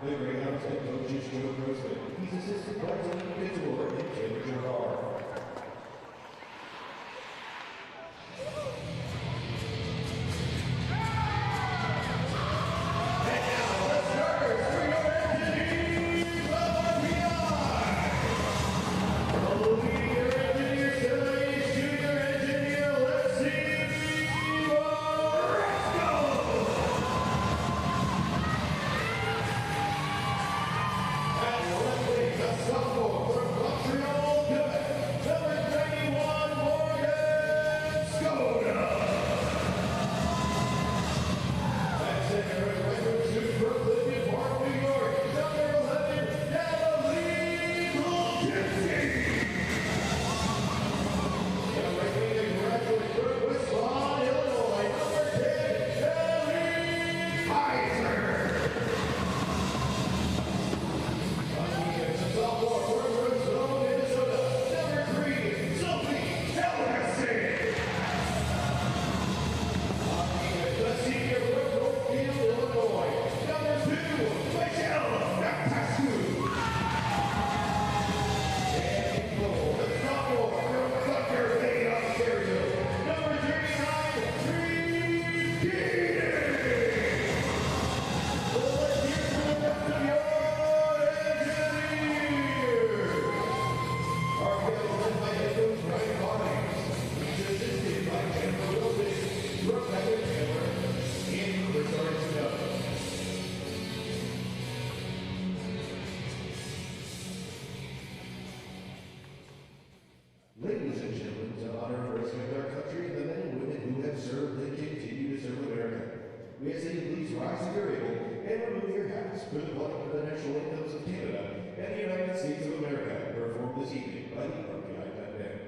The Greyhounds head coach is Joe Grossman. He's assisted by Tony Fitzgerald and Taylor Gerard. Ladies and gentlemen, it's an honor for us to our country and the men and women who have served and continue to serve America. We ask that you please rise if you're able and remove your hats for the pledge of the national anthems of Canada and the United States of America, performed this evening by the RPI Band.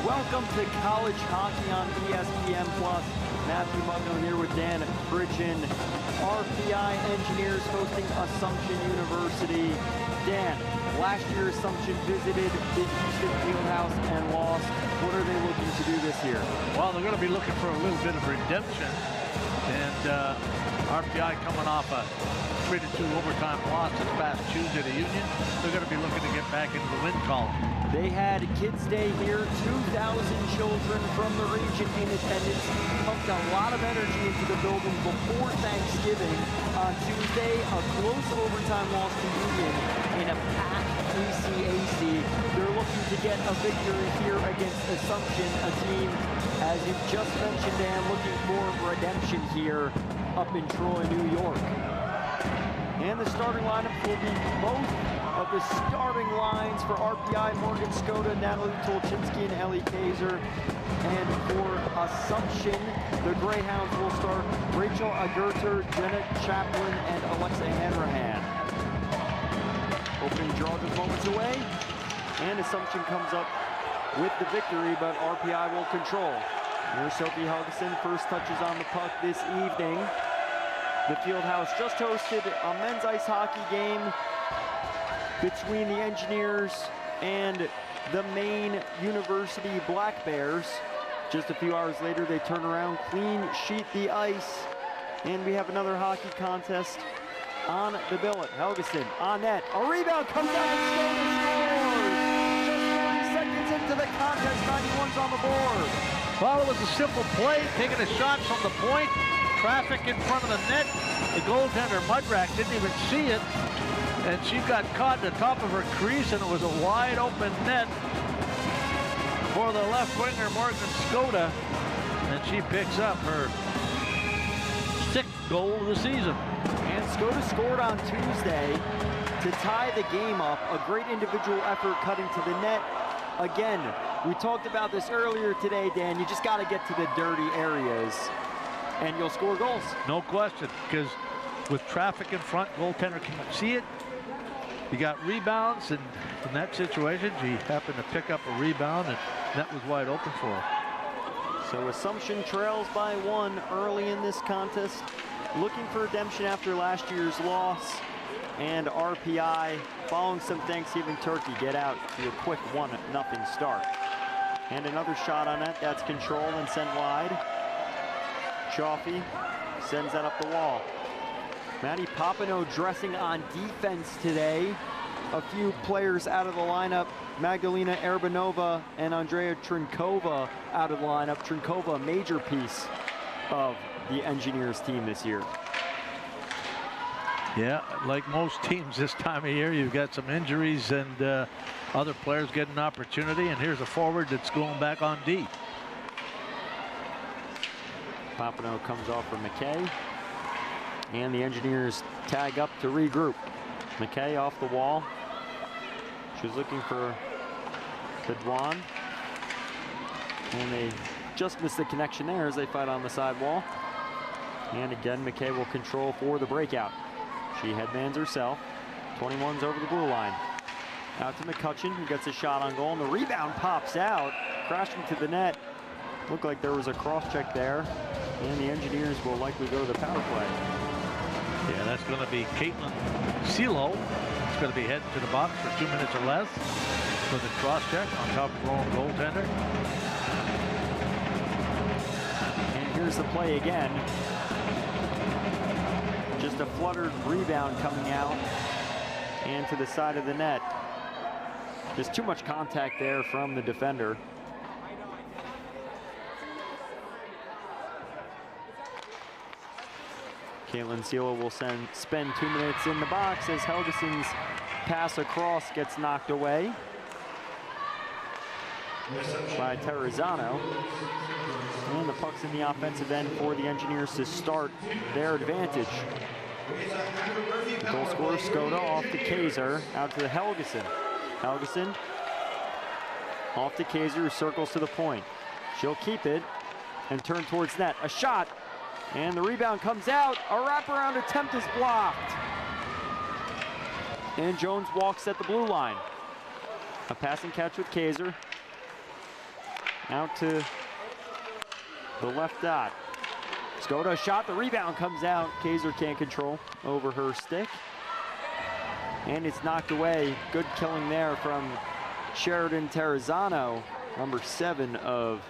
Welcome to College Hockey on ESPN+. Matthew Mugno here with Dan Bridgen. RPI Engineers hosting Assumption University. Dan, last year Assumption visited the Houston Fieldhouse and lost. What are they looking to do this year? Well, they're going to be looking for a little bit of redemption. And RPI coming off a 3-2 overtime loss this past Tuesday to Union. They're going to be looking to get back into the win column. They had Kids Day here, 2,000 children from the region in attendance. Pumped a lot of energy into the building before Thanksgiving. On Tuesday, a close overtime loss to Union in a packed ECAC. They're looking to get a victory here against Assumption, a team, as you just mentioned, Dan, looking for redemption here up in Troy, New York. And the starting lineup will be both of the starting lines for RPI, Morgan Skoda, Natalie Tolchinsky, and Ellie Kaiser. And for Assumption, the Greyhounds will start Rachel Agurter, Jenna Chaplin, and Alexa Hanrahan. Opening draw just moments away, and Assumption comes up with the victory, but RPI will control. Here's Sophie Helgeson, first touches on the puck this evening. The Fieldhouse just hosted a men's ice hockey game between the Engineers and the Maine University Black Bears. Just a few hours later, they turn around, clean sheet the ice, and we have another hockey contest on the billet. Helgeson on net, a rebound comes out and scores! Just 30 seconds into the contest, 91's on the board. Well, it was a simple play, taking a shot from the point, traffic in front of the net. The goaltender, Mudrack, didn't even see it, and she got caught at the top of her crease, and it was a wide open net for the left winger, Morgan Skoda, and she picks up her 6th goal of the season. And Skoda scored on Tuesday to tie the game up. A great individual effort cutting to the net. Again, we talked about this earlier today, Dan. You just got to get to the dirty areas, and you'll score goals. No question, because with traffic in front, goaltender can't see it. You got rebounds, and in that situation, she happened to pick up a rebound, and that was wide open for her. So Assumption trails by 1 early in this contest, looking for redemption after last year's loss. And RPI, following some Thanksgiving turkey, get out to a quick 1-0 start. And another shot on net, that's controlled and sent wide. Chaffee sends that up the wall. Maddie Papineau dressing on defense today. A few players out of the lineup. Magdalena Erbanova and Andrea Trinkova out of the lineup. Trinkova, a major piece of the Engineers team this year. Yeah, like most teams this time of year, you've got some injuries and other players get an opportunity, and here's a forward that's going back on D. Papineau comes off for McKay, and the Engineers tag up to regroup. McKay off the wall. She's looking for Bedouin, and they just missed the connection there as they fight on the sidewall. And again, McKay will control for the breakout. She headmans herself. 21's over the blue line. Out to McCutcheon, who gets a shot on goal, and the rebound pops out, crashing to the net. Looked like there was a cross-check there, and the Engineers will likely go to the power play. Yeah, that's going to be Caitlin Silo. It's going to be heading to the box for 2 minutes or less for the cross-check on top of her own goaltender. And here's the play again. Just a fluttered rebound coming out and to the side of the net. Just too much contact there from the defender. Caitlin Silo will spend 2 minutes in the box as Helgeson's pass across gets knocked away by Terrazano. And the puck's in the offensive end for the Engineers to start their advantage. The goal scorer, Skoda, off to Kaiser, out to the Helgeson. Helgeson off to Kaiser, who circles to the point. She'll keep it and turn towards net. A shot, and the rebound comes out. A wraparound attempt is blocked. And Jones walks at the blue line. A passing catch with Kaiser. Out to the left dot. Skoda shot, the rebound comes out. Kaiser can't control over her stick. And it's knocked away. Good killing there from Sheridan Terrazano, number 7 of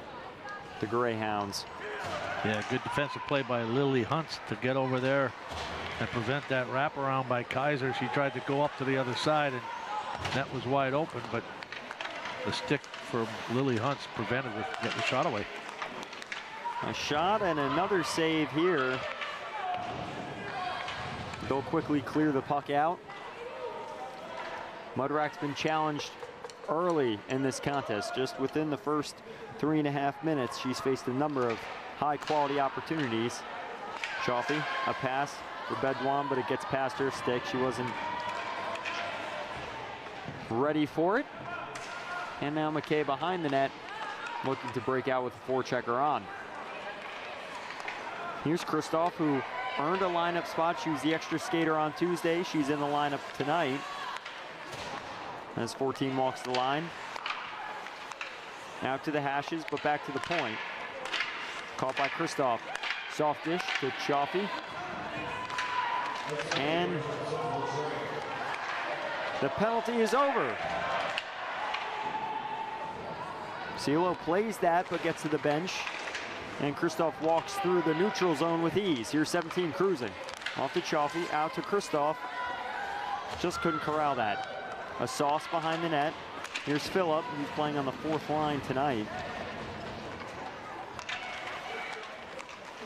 the Greyhounds. Yeah, good defensive play by Lily Hunt to get over there and prevent that wraparound by Kaiser. She tried to go up to the other side, and that was wide open, but the stick from Lily Hunt prevented her from getting the shot away. A shot and another save here. They'll quickly clear the puck out. Mudrack's been challenged early in this contest. Just within the first 3.5 minutes, she's faced a number of high-quality opportunities. Chaffee, a pass for Bedouin, but it gets past her stick. She wasn't ready for it. And now McKay behind the net, looking to break out with a forechecker on. Here's Kristoff, who earned a lineup spot. She was the extra skater on Tuesday. She's in the lineup tonight. As 14 walks the line. Out to the hashes, but back to the point. Caught by Kristoff. Soft dish to Chaffee. And the penalty is over. Cielo plays that, but gets to the bench. And Kristoff walks through the neutral zone with ease. Here's 17 cruising. Off to Chaffee, out to Kristoff. Just couldn't corral that. A sauce behind the net. Here's Phillip, who's playing on the 4th line tonight.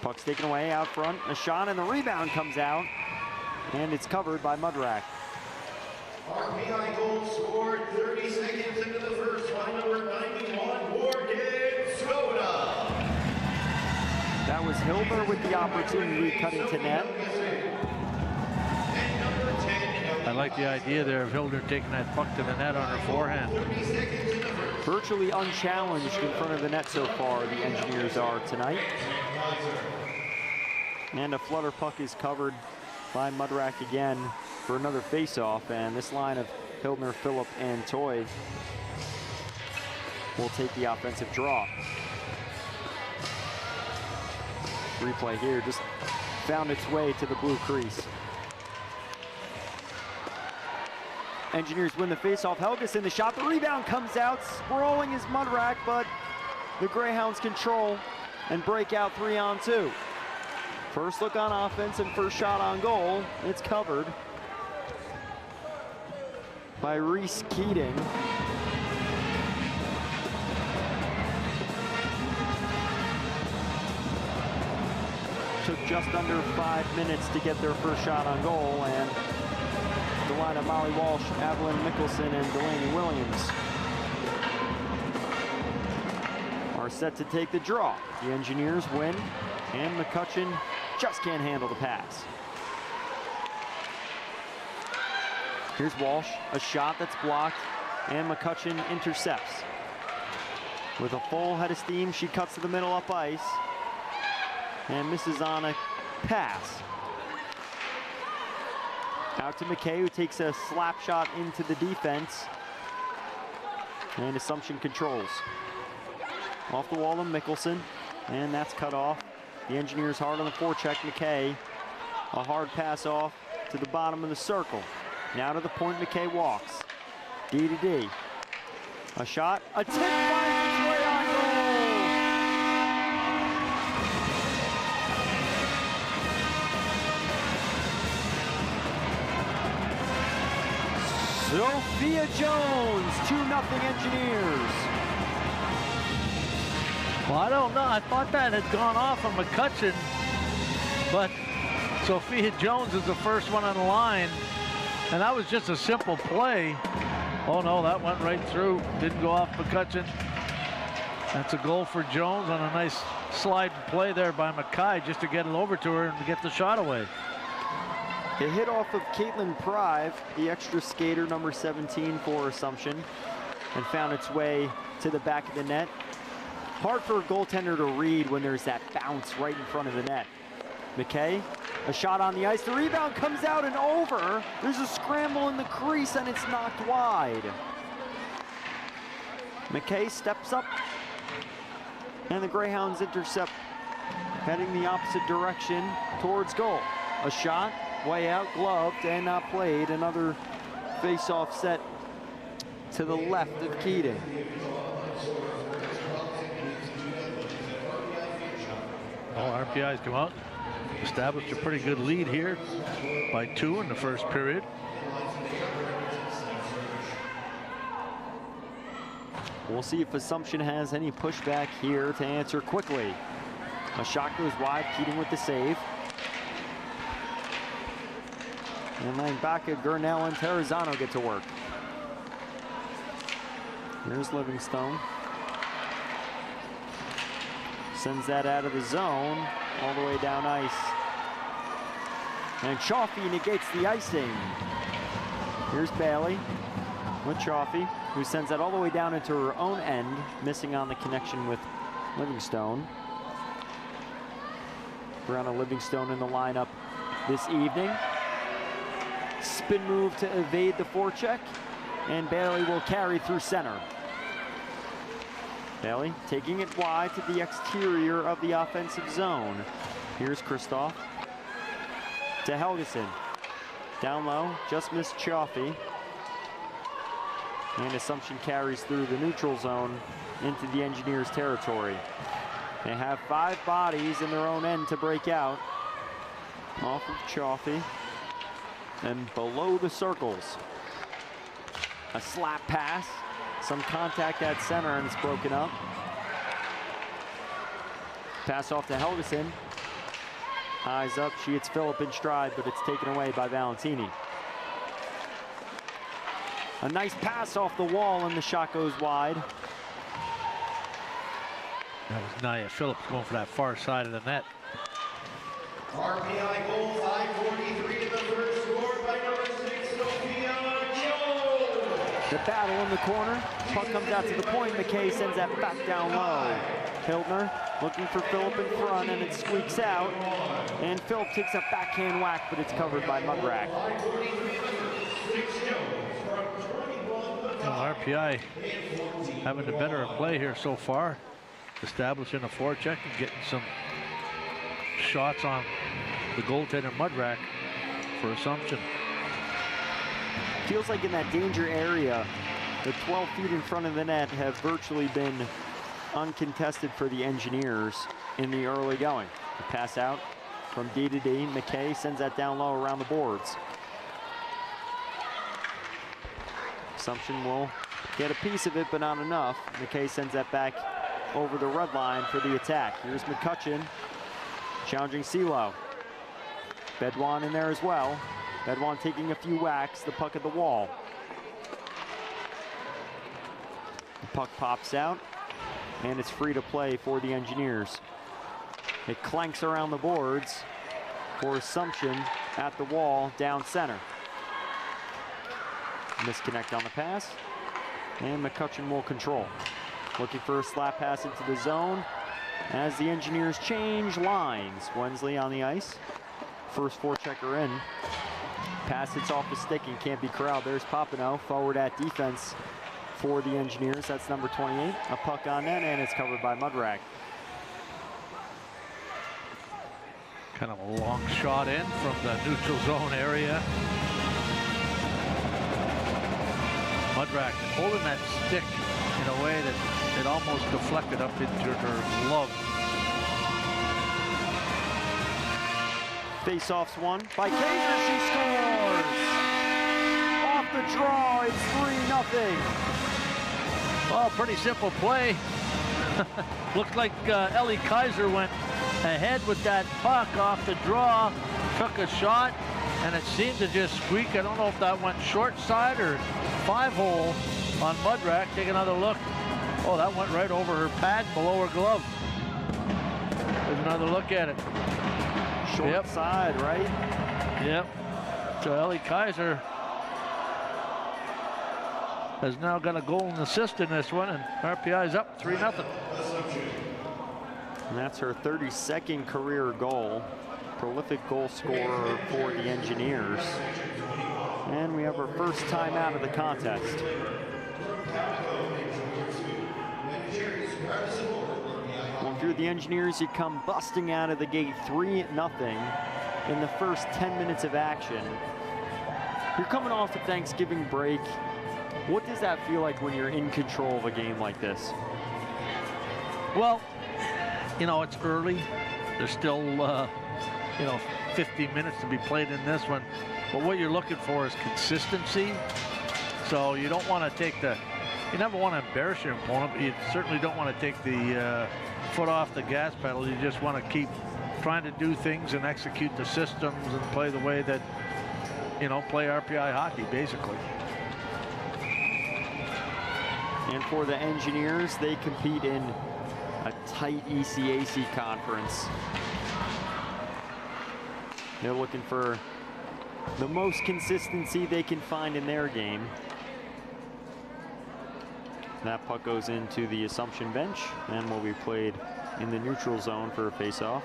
Puck's taken away out front. A shot and the rebound comes out. And it's covered by Mudrack. RPI goal scored 30 seconds into the first by number 91, Morgan Skoda. That was Hilber with the opportunity cutting to net. And number 10, I like the idea there of Hilder taking that puck to the net on her forehand. 30 seconds in the first. Virtually unchallenged in front of the net so far, the Engineers are tonight. And a flutter puck is covered by Mudrack again for another face-off, and this line of Hildner, Phillip, and Toy will take the offensive draw. Replay here just found its way to the blue crease. Engineers win the face-off. Helgeson the shot, the rebound comes out. Sprawling is Mudrack, but the Greyhounds control and break out 3-on-2. First look on offense and first shot on goal. It's covered by Reese Keating. Took just under 5 minutes to get their first shot on goal, and the line of Molly Walsh, Evelyn Mickelson, and Delaney Williams are set to take the draw. The Engineers win, and McCutcheon just can't handle the pass. Here's Walsh, a shot that's blocked, and McCutcheon intercepts. With a full head of steam, she cuts to the middle up ice and misses on a pass. Out to McKay, who takes a slap shot into the defense, and Assumption controls. Off the wall of Mickelson, and that's cut off. The Engineers hard on the forecheck. McKay, a hard pass off to the bottom of the circle. Now to the point, McKay walks. D to D. A shot, a tip finds its way on goal. Sophia Jones, 2-0 Engineers. Well, I don't know. I thought that had gone off of McCutcheon, but Sophia Jones is the first one on the line, and that was just a simple play. Oh no, that went right through. Didn't go off McCutcheon. That's a goal for Jones on a nice slide play there by Mackay just to get it over to her and to get the shot away. A hit off of Caitlin Prive, the extra skater, number 17 for Assumption, and found its way to the back of the net. Hard for a goaltender to read when there's that bounce right in front of the net. McKay, a shot on the ice. The rebound comes out and over. There's a scramble in the crease and it's knocked wide. McKay steps up and the Greyhounds intercept, heading the opposite direction towards goal. A shot, way out, gloved and not played. Another face-off set to the left of Keating. Well, RPI's come out, established a pretty good lead here by 2 in the first period. We'll see if Assumption has any pushback here to answer quickly. A shot goes wide, Keating with the save. And then Baca, Gurnell, and Terrazano get to work. Here's Livingstone. Sends that out of the zone, all the way down ice. And Chaffee negates the icing. Here's Bailey with Chaffee, who sends that all the way down into her own end, missing on the connection with Livingstone. Brianna Livingstone in the lineup this evening. Spin move to evade the forecheck, and Bailey will carry through center. Bailey taking it wide to the exterior of the offensive zone. Here's Kristoff to Helgeson. Down low, just missed Chaffee. And Assumption carries through the neutral zone into the Engineers' territory. They have 5 bodies in their own end to break out. Off of Chaffee. And below the circles. A slap pass. Some contact at center, and it's broken up. Pass off to Helgeson. Eyes up, she hits Phillip in stride, but it's taken away by Valentini. A nice pass off the wall, and the shot goes wide. That was Nia Phillips going for that far side of the net. RPI goal 5:43 in the first, scored by number 6, Sophia Jones. The battle in the corner. Puck comes out to the point. McKay sends that back down low. Hildner looking for Phillip in front, and it squeaks out. And Phillip takes a backhand whack, but it's covered by Mudrack. Well, RPI having the better play here so far, establishing a forecheck and getting some shots on the goaltender Mudrack for Assumption. Feels like in that danger area, the 12 feet in front of the net have virtually been uncontested for the Engineers in the early going. The pass out from D to D. McKay sends that down low around the boards. Assumption will get a piece of it, but not enough. McKay sends that back over the red line for the attack. Here's McCutcheon challenging Silo. Bedouin in there as well. Bedouin taking a few whacks, the puck at the wall. The puck pops out, and it's free to play for the Engineers. It clanks around the boards for Assumption at the wall down center. Misconnect on the pass, and McCutcheon will control. Looking for a slap pass into the zone as the Engineers change lines. Wensley on the ice. First forechecker in. Pass hits off the stick and can't be corralled. There's Papineau forward at defense for the Engineers. That's number 28. A puck on net, and it's covered by Mudrack. Kind of a long shot in from the neutral zone area. Mudrack holding that stick in a way that it almost deflected up into her glove. Face-offs won by Kaiser. She scores! Off the draw, it's 3-0. Well, pretty simple play. Looked like Ellie Kaiser went ahead with that puck off the draw, took a shot, and it seemed to just squeak. I don't know if that went short side or 5-hole on Mudrack. Take another look. Oh, that went right over her pad below her glove. There's another look at it. Short side, right? Yep. So Ellie Kaiser has now got a goal and assist in this one, and RPI's up 3-0. And that's her 32nd career goal. Prolific goal scorer for the Engineers. And we have our first time out of the contest. Well, if you're the Engineers, you come busting out of the gate 3-0 in the first 10 minutes of action. You're coming off the Thanksgiving break. What does that feel like when you're in control of a game like this? Well, you know, it's early. There's still, you know, 50 minutes to be played in this one. But what you're looking for is consistency. So you don't want to take you never want to embarrass your opponent, but you certainly don't want to take the foot off the gas pedal. You just want to keep trying to do things and execute the systems and play the way that, you know, play RPI hockey, basically. And for the Engineers, they compete in a tight ECAC conference. They're looking for the most consistency they can find in their game. That puck goes into the Assumption bench and will be played in the neutral zone for a face-off.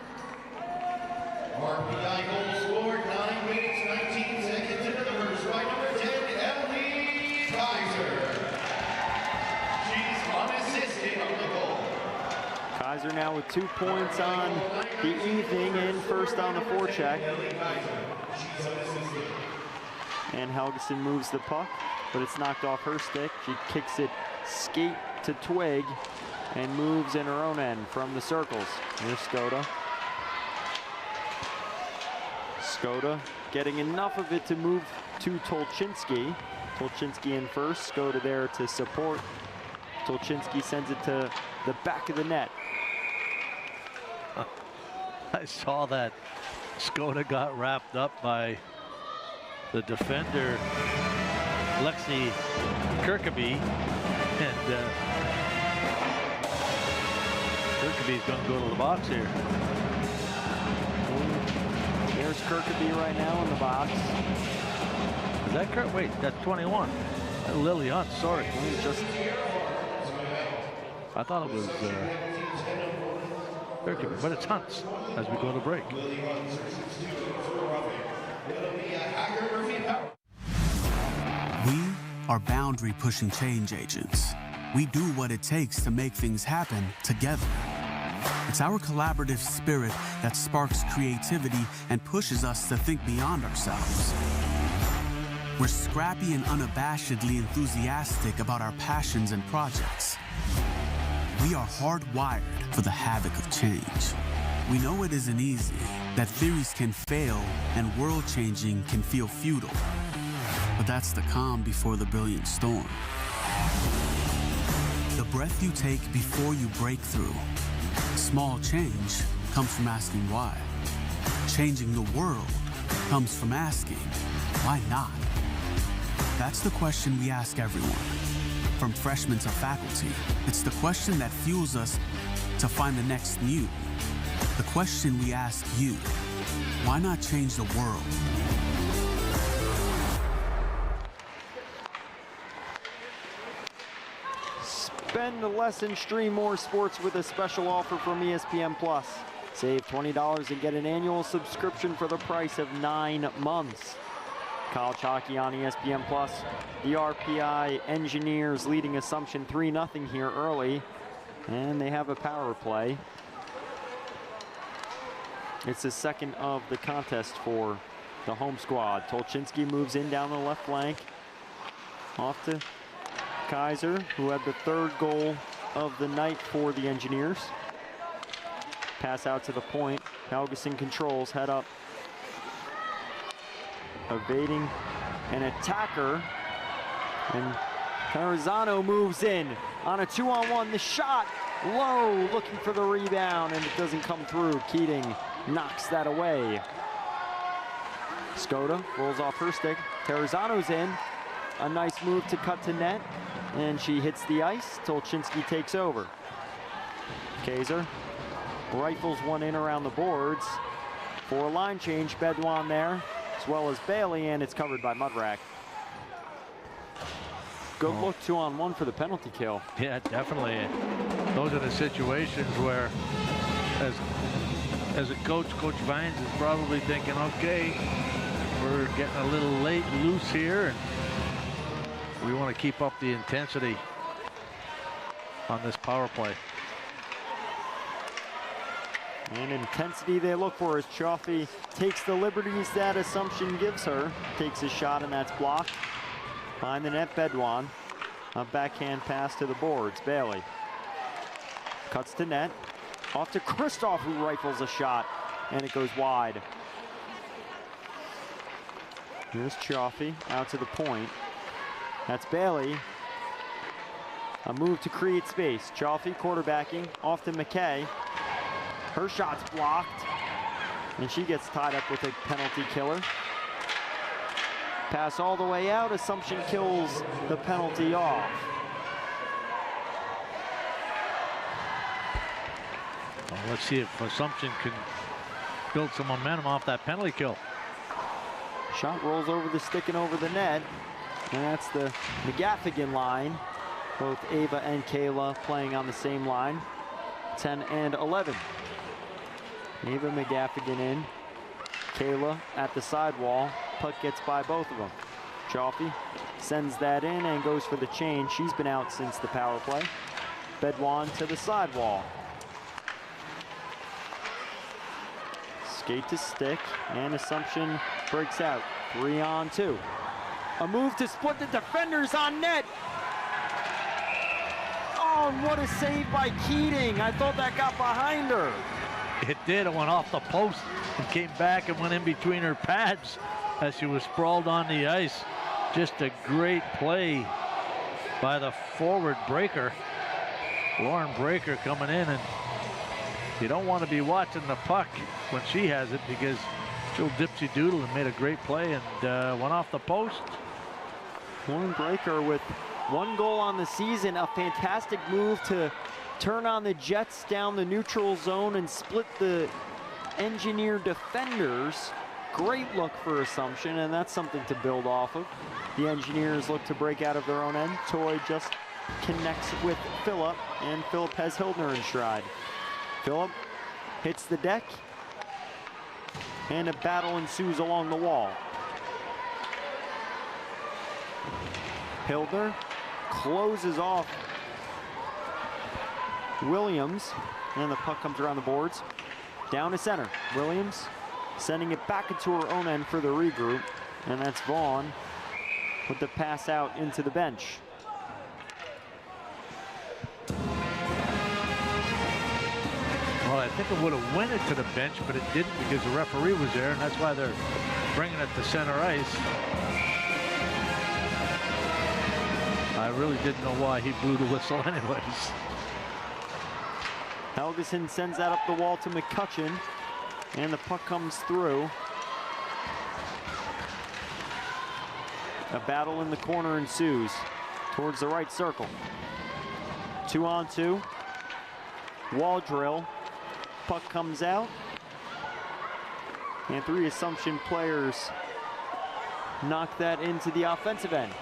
RPI goal scored 9 minutes, 19 seconds into the first by number 10, Emily Kaiser. She's unassisted on the goal. Kaiser now with 2 points on the evening and first on the forecheck. And Helgeson moves the puck, but it's knocked off her stick. She kicks it skate to twig and moves in her own end from the circles. Here's Skoda. Skoda getting enough of it to move to Tolchinski. Tolchinski in first, Skoda there to support. Tolchinski sends it to the back of the net. I saw that Skoda got wrapped up by the defender, Lexi Kirkaby, and Kirkaby's going to go to the box here. There's Kirkaby right now in the box. Is that Kirk? Wait, that's 21. Lily Hunt, sorry. I thought it was Kirkaby, but it's Hunt's as we go to break. We are boundary-pushing change agents. We do what it takes to make things happen together. It's our collaborative spirit that sparks creativity and pushes us to think beyond ourselves. We're scrappy and unabashedly enthusiastic about our passions and projects. We are hardwired for the havoc of change. We know it isn't easy, that theories can fail and world-changing can feel futile. But that's the calm before the brilliant storm. The breath you take before you break through. Small change comes from asking why. Changing the world comes from asking, why not? That's the question we ask everyone, from freshmen to faculty. It's the question that fuels us to find the next new. The question we ask you, why not change the world? Spend less and stream more sports with a special offer from ESPN Plus. Save $20 and get an annual subscription for the price of 9 months. College hockey on ESPN Plus. The RPI Engineers leading Assumption 3-0 here early, and they have a power play. It's the second of the contest for the home squad. Tolchinski moves in down the left flank. Off to Kaiser, who had the third goal of the night for the Engineers. Pass out to the point. Helgeson controls, head up. Evading an attacker. And Tarazano moves in on a 2-on-1. The shot low, looking for the rebound, and it doesn't come through. Keating knocks that away. Skoda rolls off her stick. Tarazano's in. A nice move to cut to net, and she hits the ice. Tolchinski takes over. Kaiser rifles one in around the boards. For a line change, Bedouin there, as well as Bailey, and it's covered by Mudrack. Good look 2-on-1 for the penalty kill. Yeah, definitely. Those are the situations where, as a coach, Coach Vines is probably thinking, okay, we're getting a little loose here, and we want to keep up the intensity on this power play. And intensity they look for as Chaffee takes the liberties that Assumption gives her. Takes a shot, and that's blocked. Behind the net, Bedouin. A backhand pass to the boards. Bailey cuts to net. Off to Kristoff, who rifles a shot, and it goes wide. Here's Chaffee out to the point. That's Bailey. A move to create space. Chaffee quarterbacking off to McKay. Her shot's blocked, and she gets tied up with a penalty killer. Pass all the way out. Assumption kills the penalty off. Well, let's see if Assumption can build some momentum off that penalty kill. Shot rolls over the stick and over the net, and that's the McGaffigan line. Both Ava and Kayla playing on the same line, 10 and 11. Ava McGaffigan in, Kayla at the sidewall. Puck gets by both of them. Chaffee sends that in and goes for the change. She's been out since the power play. Bedwan to the sidewall. Skate to stick, and Assumption breaks out. 3-on-2. A move to split the defenders on net. Oh, and what a save by Keating. I thought that got behind her. It did. It went off the post and came back and went in between her pads as she was sprawled on the ice. Just a great play by the forward breaker. Lauren Breaker coming in, and you don't want to be watching the puck when she has it because she'll dipsy doodle and made a great play and went off the post. Lauren Breaker with 1 goal on the season, a fantastic move to turn on the Jets down the neutral zone and split the Engineer defenders. Great look for Assumption, and that's something to build off of. The Engineers look to break out of their own end. Toy just connects with Phillip, and Phillip has Hildner in stride. Phillip hits the deck, and a battle ensues along the wall. Hildner closes off Williams, and the puck comes around the boards. Down to center. Williams sending it back into her own end for the regroup, and that's Vaughn with the pass out into the bench. Well, I think it would have went it to the bench, but it didn't because the referee was there, and that's why they're bringing it to center ice. I really didn't know why he blew the whistle anyways. Helgeson sends that up the wall to McCutcheon, and the puck comes through. A battle in the corner ensues towards the right circle. 2-on-2. Wall drill. Puck comes out. And 3 Assumption players knock that into the offensive end.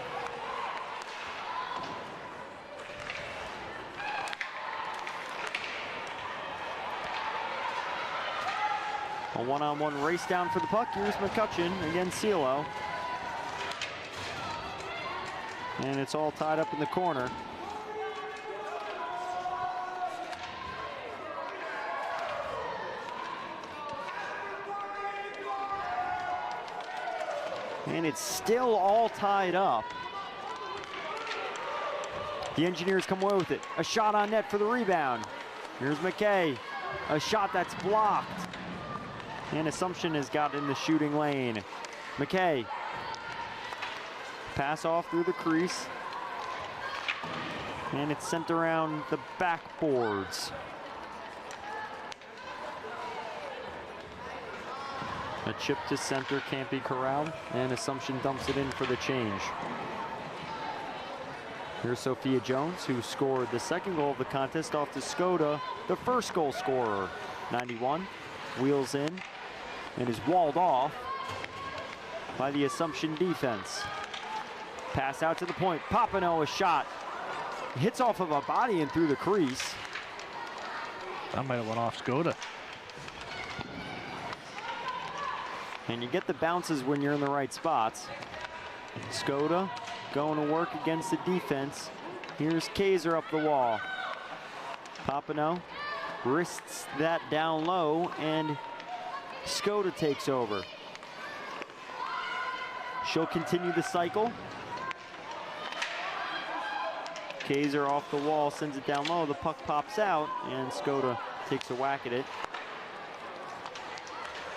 A 1-on-1 race down for the puck. Here's McCutcheon against CeeLo. And it's all tied up in the corner. And it's still all tied up. The Engineers come away with it. A shot on net for the rebound. Here's McKay. A shot that's blocked. And Assumption has got in the shooting lane. McKay. Pass off through the crease. And it's sent around the backboards. A chip to center can't be corralled, and Assumption dumps it in for the change. Here's Sophia Jones, who scored the 2nd goal of the contest off to Skoda, the 1st goal scorer. 91, wheels in, and is walled off by the Assumption defense. Pass out to the point. Papineau, a shot. Hits off of a body and through the crease. That might have went off Skoda. And you get the bounces when you're in the right spots. Skoda going to work against the defense. Here's Kaiser up the wall. Papineau wrists that down low, and Skoda takes over. She'll continue the cycle. Kaiser off the wall, sends it down low. The puck pops out, and Skoda takes a whack at it.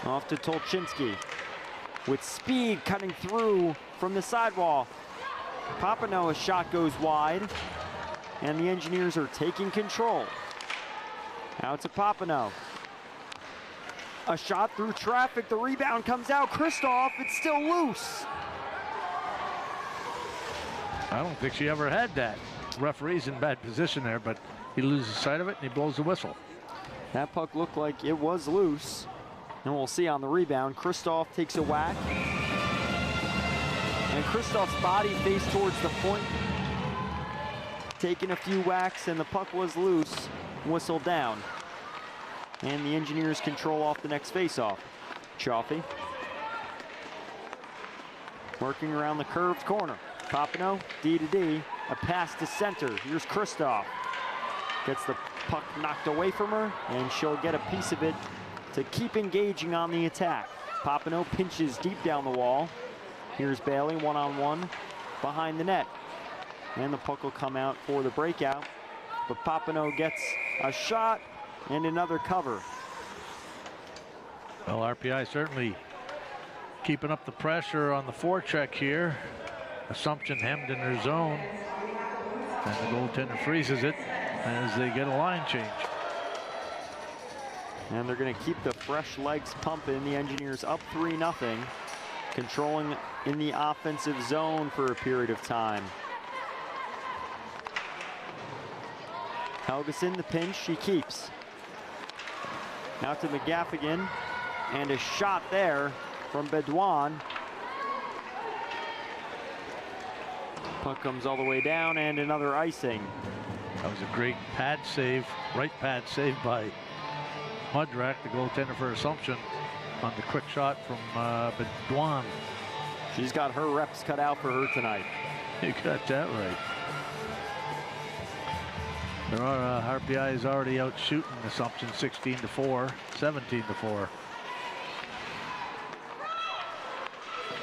Off to Tolchinsky. With speed cutting through from the sidewall. Papineau's shot goes wide, and the Engineers are taking control. Out to Papineau. A shot through traffic, the rebound comes out. Kristoff, it's still loose. I don't think she ever had that. Referee's in bad position there, but he loses sight of it and he blows the whistle. That puck looked like it was loose. And we'll see on the rebound, Kristoff takes a whack. And Kristoff's body faced towards the point. Taking a few whacks, and the puck was loose. Whistle down. And the Engineers control off the next faceoff. Chaffee. Working around the curved corner. Papineau, D to D. A pass to center. Here's Kristoff. Gets the puck knocked away from her, and she'll get a piece of it to keep engaging on the attack. Papineau pinches deep down the wall. Here's Bailey, one-on-one behind the net. And the puck will come out for the breakout. But Papineau gets a shot and another cover. Well, RPI certainly keeping up the pressure on the forecheck here. Assumption hemmed in her zone. And the goaltender freezes it as they get a line change. And they're going to keep the fresh legs pumping. The Engineers up 3-0. Controlling in the offensive zone for a period of time. Helgeson, the pinch, she keeps. Out to McGaffigan, and a shot there from Bedouin. Puck comes all the way down, and another icing. That was a great pad save, right pad save by Mudrak, the goaltender for Assumption, on the quick shot from Bedouin. She's got her reps cut out for her tonight. You got that right. There are RPI is already out shooting Assumption 16-4, 17-4.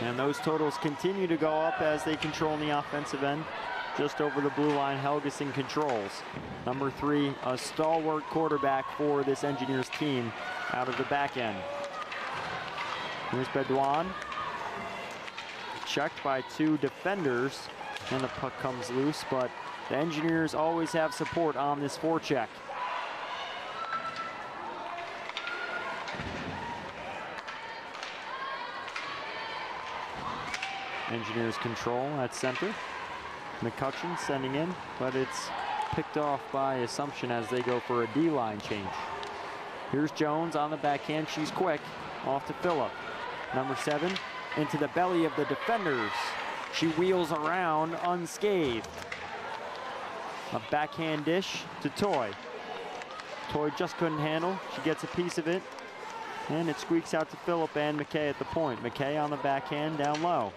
And those totals continue to go up as they control the offensive end. Just over the blue line, Helgeson controls. Number 3, a stalwart quarterback for this Engineers team out of the back end. Here's Bedouin. Checked by 2 defenders, and the puck comes loose, but the Engineers always have support on this forecheck. Engineers control at center. McCutcheon sending in, but it's picked off by Assumption as they go for a D-line change. Here's Jones on the backhand. She's quick. Off to Phillip. Number 7 into the belly of the defenders. She wheels around unscathed. A backhand dish to Toy. Toy just couldn't handle. She gets a piece of it, and it squeaks out to Phillip and McKay at the point. McKay on the backhand down low.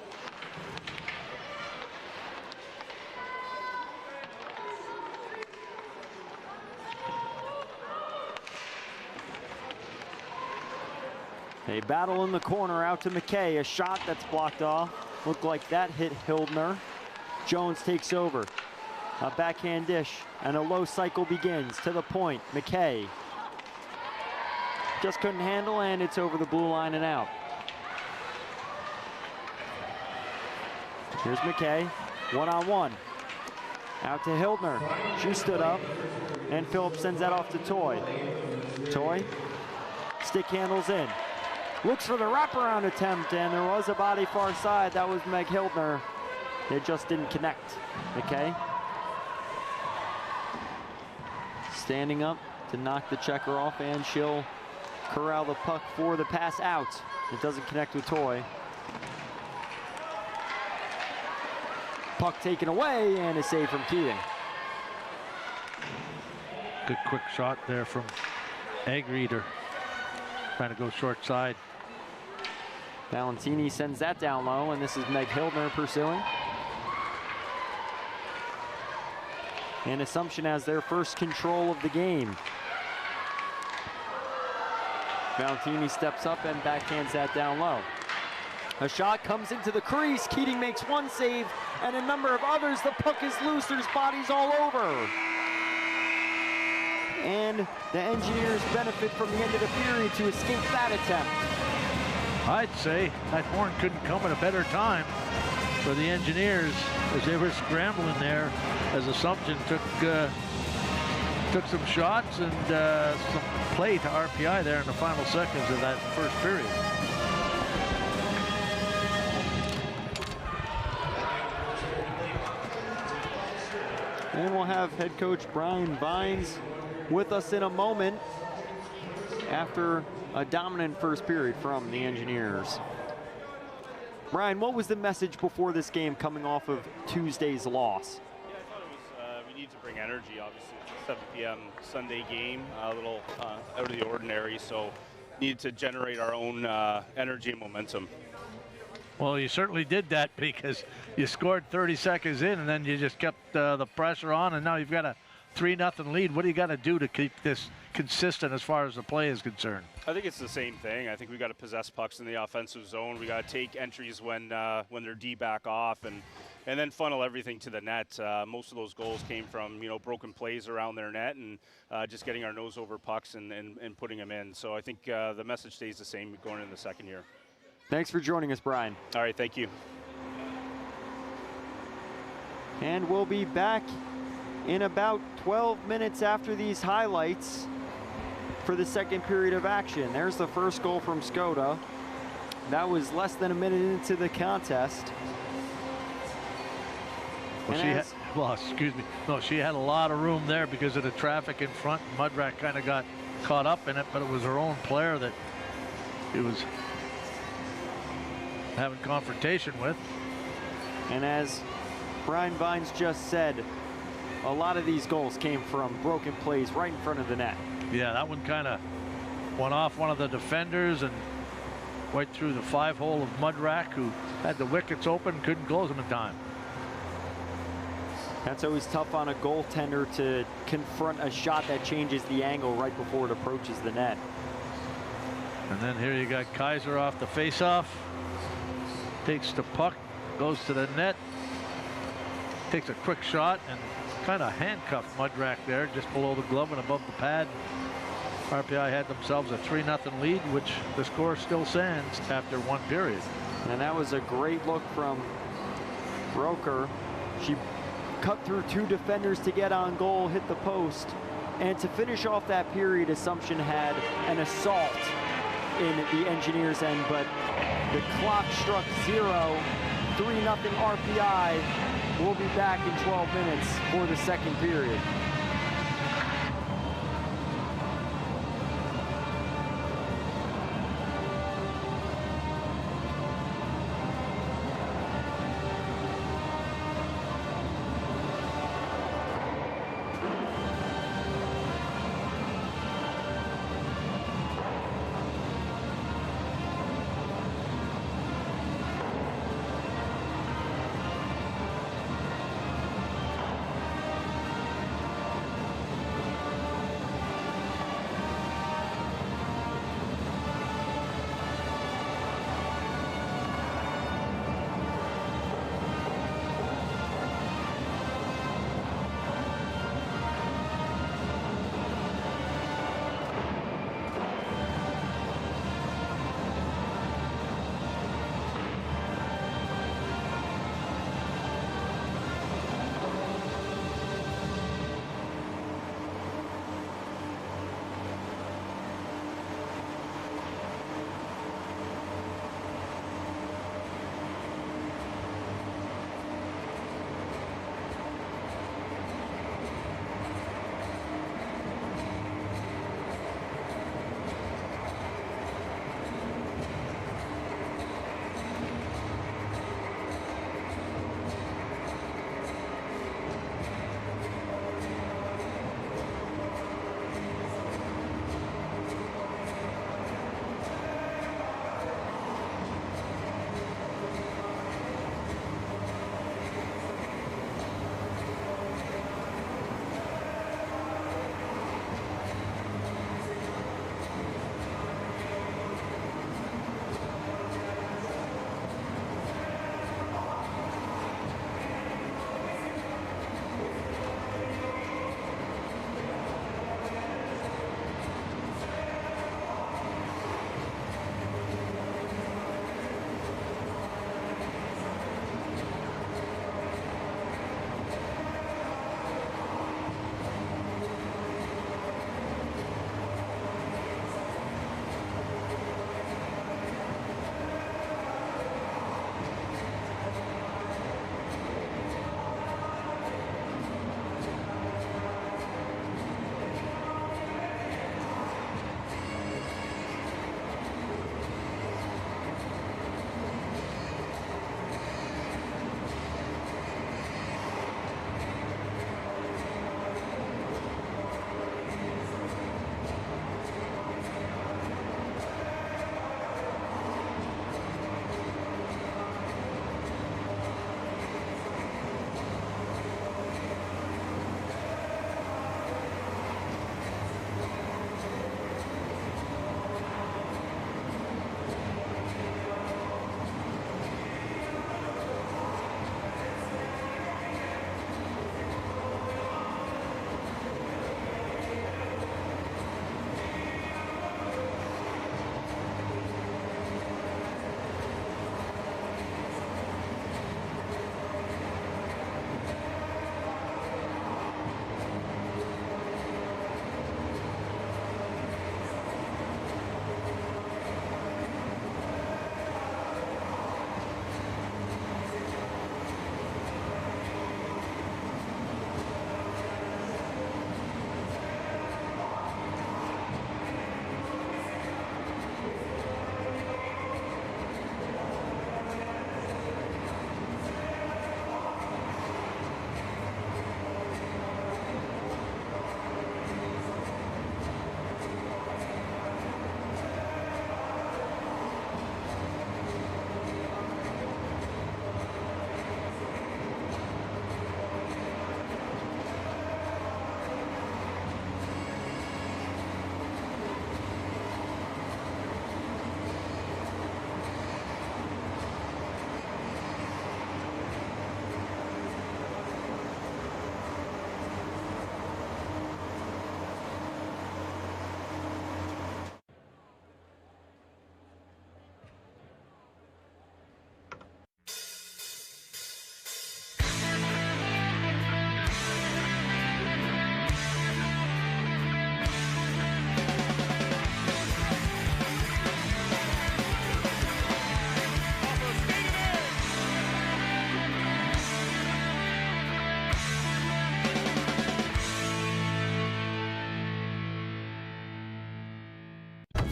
A battle in the corner out to McKay. A shot that's blocked off. Looked like that hit Hildner. Jones takes over. A backhand dish and a low cycle begins to the point. McKay just couldn't handle, and it's over the blue line and out. Here's McKay, one-on-one. Out to Hildner. She stood up, and Phillips sends that off to Toy. Toy, stick handles in. Looks for the wraparound attempt, and there was a body far side. That was Meg Hildner. It just didn't connect. McKay standing up to knock the checker off, and she'll corral the puck for the pass out. It doesn't connect with Toy. Puck taken away, and a save from Keating. Good quick shot there from Egg Reader. Trying to go short side. Valentini sends that down low, and this is Meg Hildner pursuing. And Assumption has their first control of the game. Valentini steps up and backhands that down low. A shot comes into the crease. Keating makes one save, and a number of others. The puck is loose. There's bodies all over. and the Engineers benefit from the end of the period to escape that attempt. I'd say that horn couldn't come at a better time for the Engineers as they were scrambling there, as Assumption took some shots and some play to RPI there in the final seconds of that first period. And we'll have head coach Brian Vines with us in a moment after a dominant first period from the Engineers. Brian, what was the message before this game coming off of Tuesday's loss? Yeah, I thought it was, we need to bring energy, obviously. It's a 7 p.m. Sunday game, a little out of the ordinary, so need to generate our own energy and momentum. Well, you certainly did that because you scored 30 seconds in and then you just kept the pressure on, and now you've got a 3-0 lead. What do you got to do to keep this consistent as far as the play is concerned? I think it's the same thing. I think we got to possess pucks in the offensive zone. We got to take entries when they're D back off, and then funnel everything to the net. Most of those goals came from broken plays around their net and just getting our nose over pucks and putting them in. So I think the message stays the same going into the second year. Thanks for joining us, Brian. All right, thank you. And we'll be back in about 12 minutes after these highlights for the second period of action. There's the first goal from Skoda. That was less than a minute into the contest. Well, excuse me. No, she had a lot of room there because of the traffic in front. Mudrack kind of got caught up in it, but it was her own player that it was having confrontation with. And as Brian Vines just said, a lot of these goals came from broken plays right in front of the net. Yeah, that one kind of went off one of the defenders and went through the 5-hole of Mudrack, who had the wickets open, couldn't close them in time. That's always tough on a goaltender, to confront a shot that changes the angle right before it approaches the net. And then here you got Kaiser off the faceoff. Takes the puck, goes to the net, takes a quick shot, and kind of handcuffed Mudrack there just below the glove and above the pad. RPI had themselves a 3-0 lead, which the score still stands after one period. And that was a great look from Broker. She cut through two defenders to get on goal, hit the post. And to finish off that period, Assumption had an assault in the Engineers' end, but the clock struck 0, 3-0 RPI. We'll be back in 12 minutes for the second period.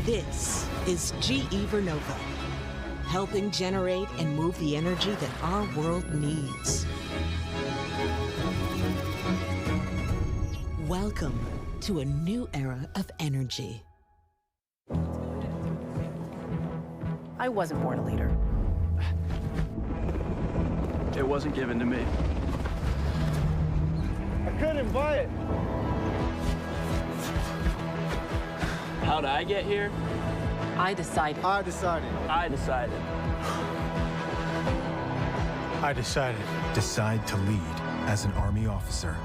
This is GE Vernova, helping generate and move the energy that our world needs. Welcome to a new era of energy. I wasn't born a leader. It wasn't given to me. I couldn't buy it. How'd I get here? I decided. I decided. I decided. I decided. Decide to lead as an Army officer.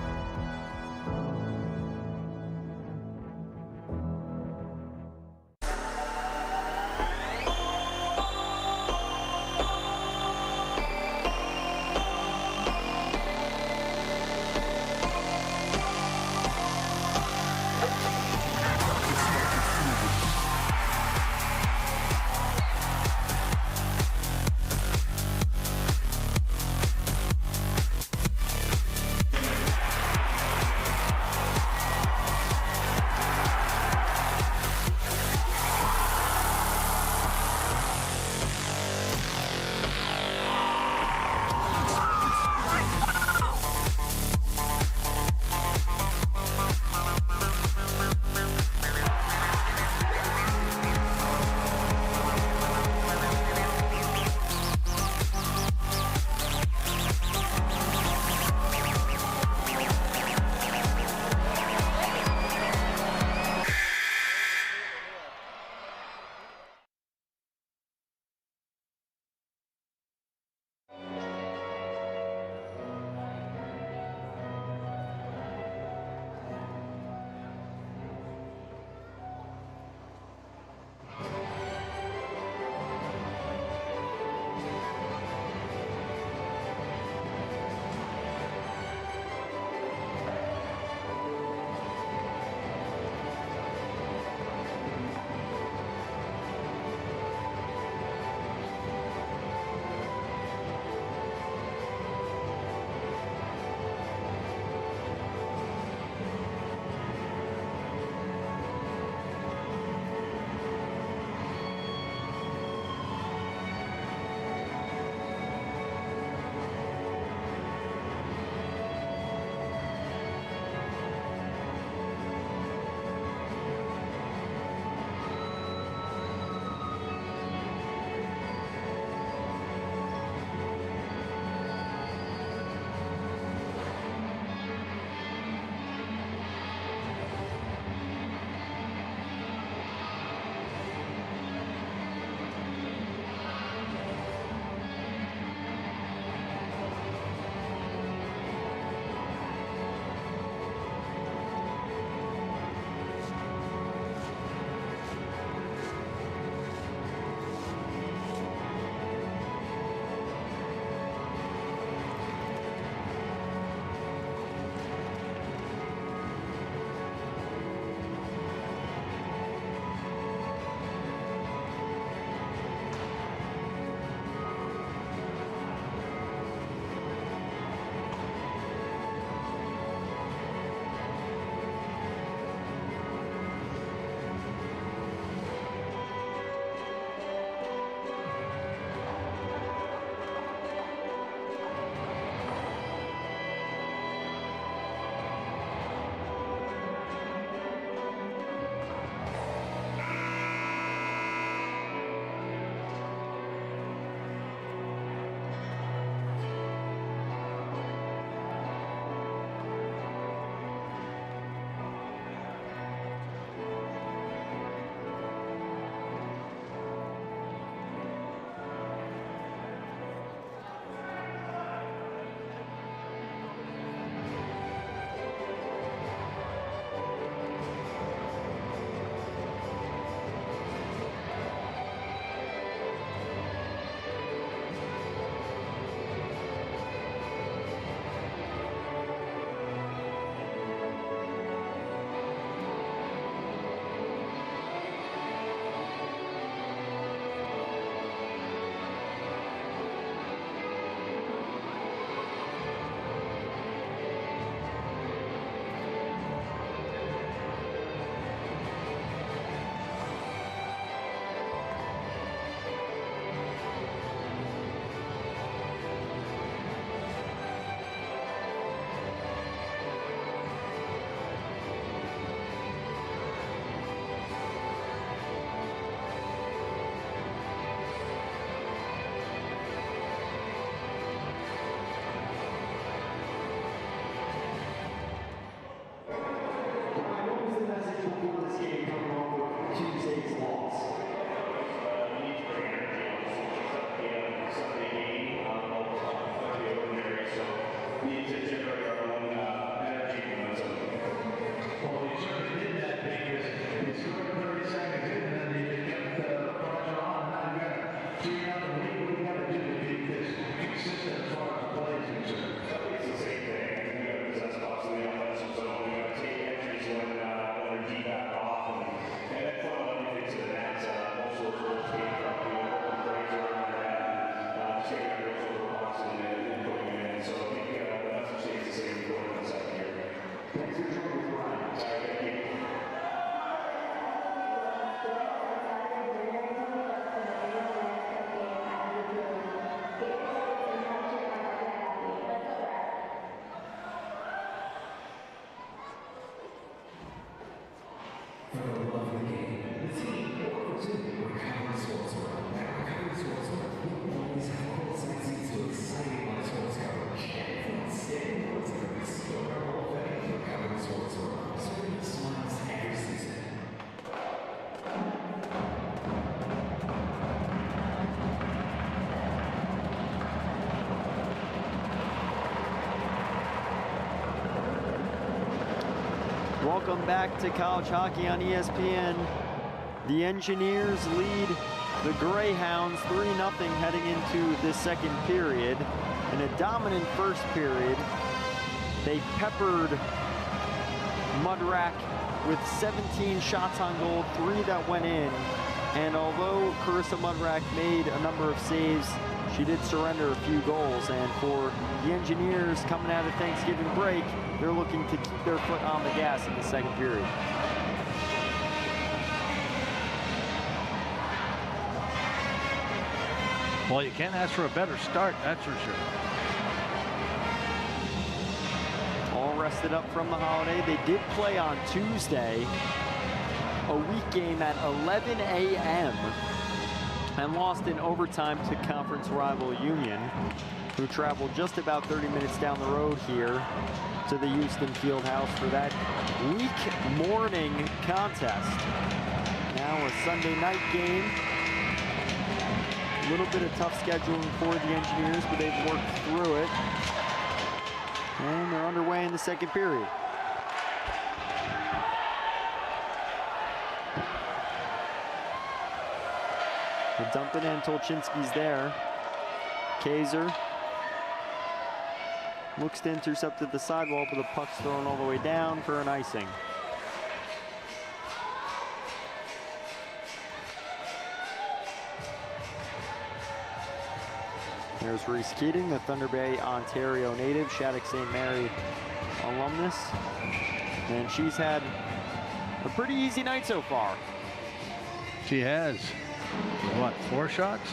We need to generate our own energy momentum. Well, you certainly did that because you scored 30 seconds in and then you kept the pressure on. And now you got to figure out the lead. What do you got to do to keep this consistent as far as the play is concerned? It's the same thing. We got to possess pucks in the offensive zone. We got to take entries when they're deep back off and then funnel everything to the net. Most of those goals came from open plays around the net and just taking our goals over pucks and putting them in. So I think the message stays the same going in the second year. Thanks for joining us, Ryan. All right, thank you. For the love of the game, the team or two Recovery Sports World. At Recovery Sports World, we always have courtside seats to exciting live sports coverage. And from standing courtside, we still our whole thing. Recovery Sports World. Serving smiles every season. Welcome back to college hockey on ESPN. The Engineers lead the Greyhounds 3-0 heading into the second period. In a dominant first period, they peppered Mudrack with 17 shots on goal, 3 that went in. And although Carissa Mudrack made a number of saves, she did surrender a few goals. And for the Engineers coming out of Thanksgiving break, they're looking to keep their foot on the gas in the second period. Well, you can't ask for a better start, that's for sure. All rested up from the holiday. They did play on Tuesday, a week game at 11 a.m. and lost in overtime to conference rival Union, who traveled just about 30 minutes down the road here to the Houston Fieldhouse for that week morning contest. Now a Sunday night game. A little bit of tough scheduling for the Engineers, but they've worked through it. And they're underway in the second period. They dump it in, Tolchinsky's there. Kaiser looks to intercept at the sidewall, but the puck's thrown all the way down for an icing. There's Reese Keating, the Thunder Bay, Ontario native, Shattuck St. Mary alumnus. And she's had a pretty easy night so far. She has, what, 4 shots?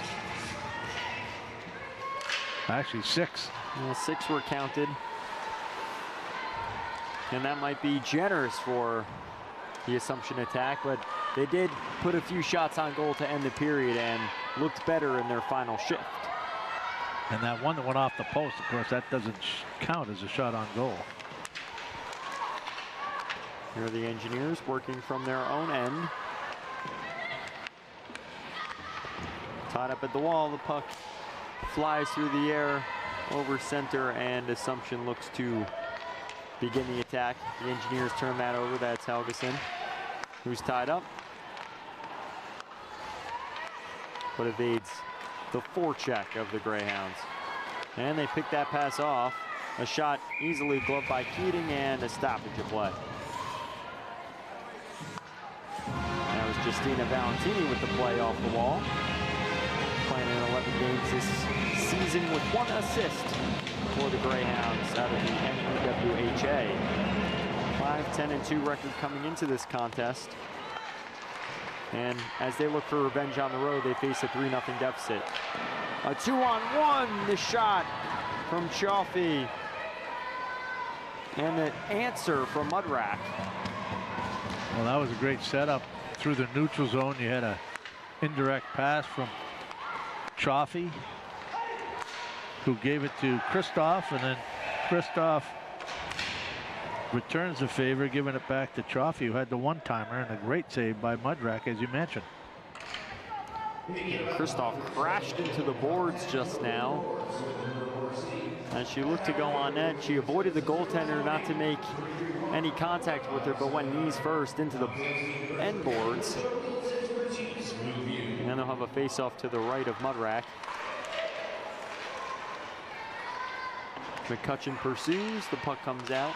Actually 6. Well, 6 were counted. And that might be generous for the Assumption attack, but they did put a few shots on goal to end the period and looked better in their final shift. And that one that went off the post, of course, that doesn't count as a shot on goal. Here are the Engineers working from their own end. Tied up at the wall, the puck flies through the air over center, and Assumption looks to begin the attack. The Engineers turn that over. That's Helgeson, who's tied up, but evades the forecheck of the Greyhounds. And they pick that pass off. A shot easily gloved by Keating, and a stoppage of play. That was Justina Valentini with the play off the wall. Playing in 11 games this season with 1 assist for the Greyhounds out of the NWHA. 5-10-2 record coming into this contest. And as they look for revenge on the road, they face a 3-0 deficit. A 2-on-1, the shot from Chaffee. And the answer from Mudrack. Well, that was a great setup through the neutral zone. You had a indirect pass from Chaffee, who gave it to Kristoff, and then Kristoff returns the favor, giving it back to Chaffee, who had the one-timer, and a great save by Mudrack, as you mentioned. Kristoff crashed into the boards just now As she looked to go on net, she avoided the goaltender not to make any contact with her, but went knees first into the end boards. And they'll have a face-off to the right of Mudrack. McCutcheon pursues, the puck comes out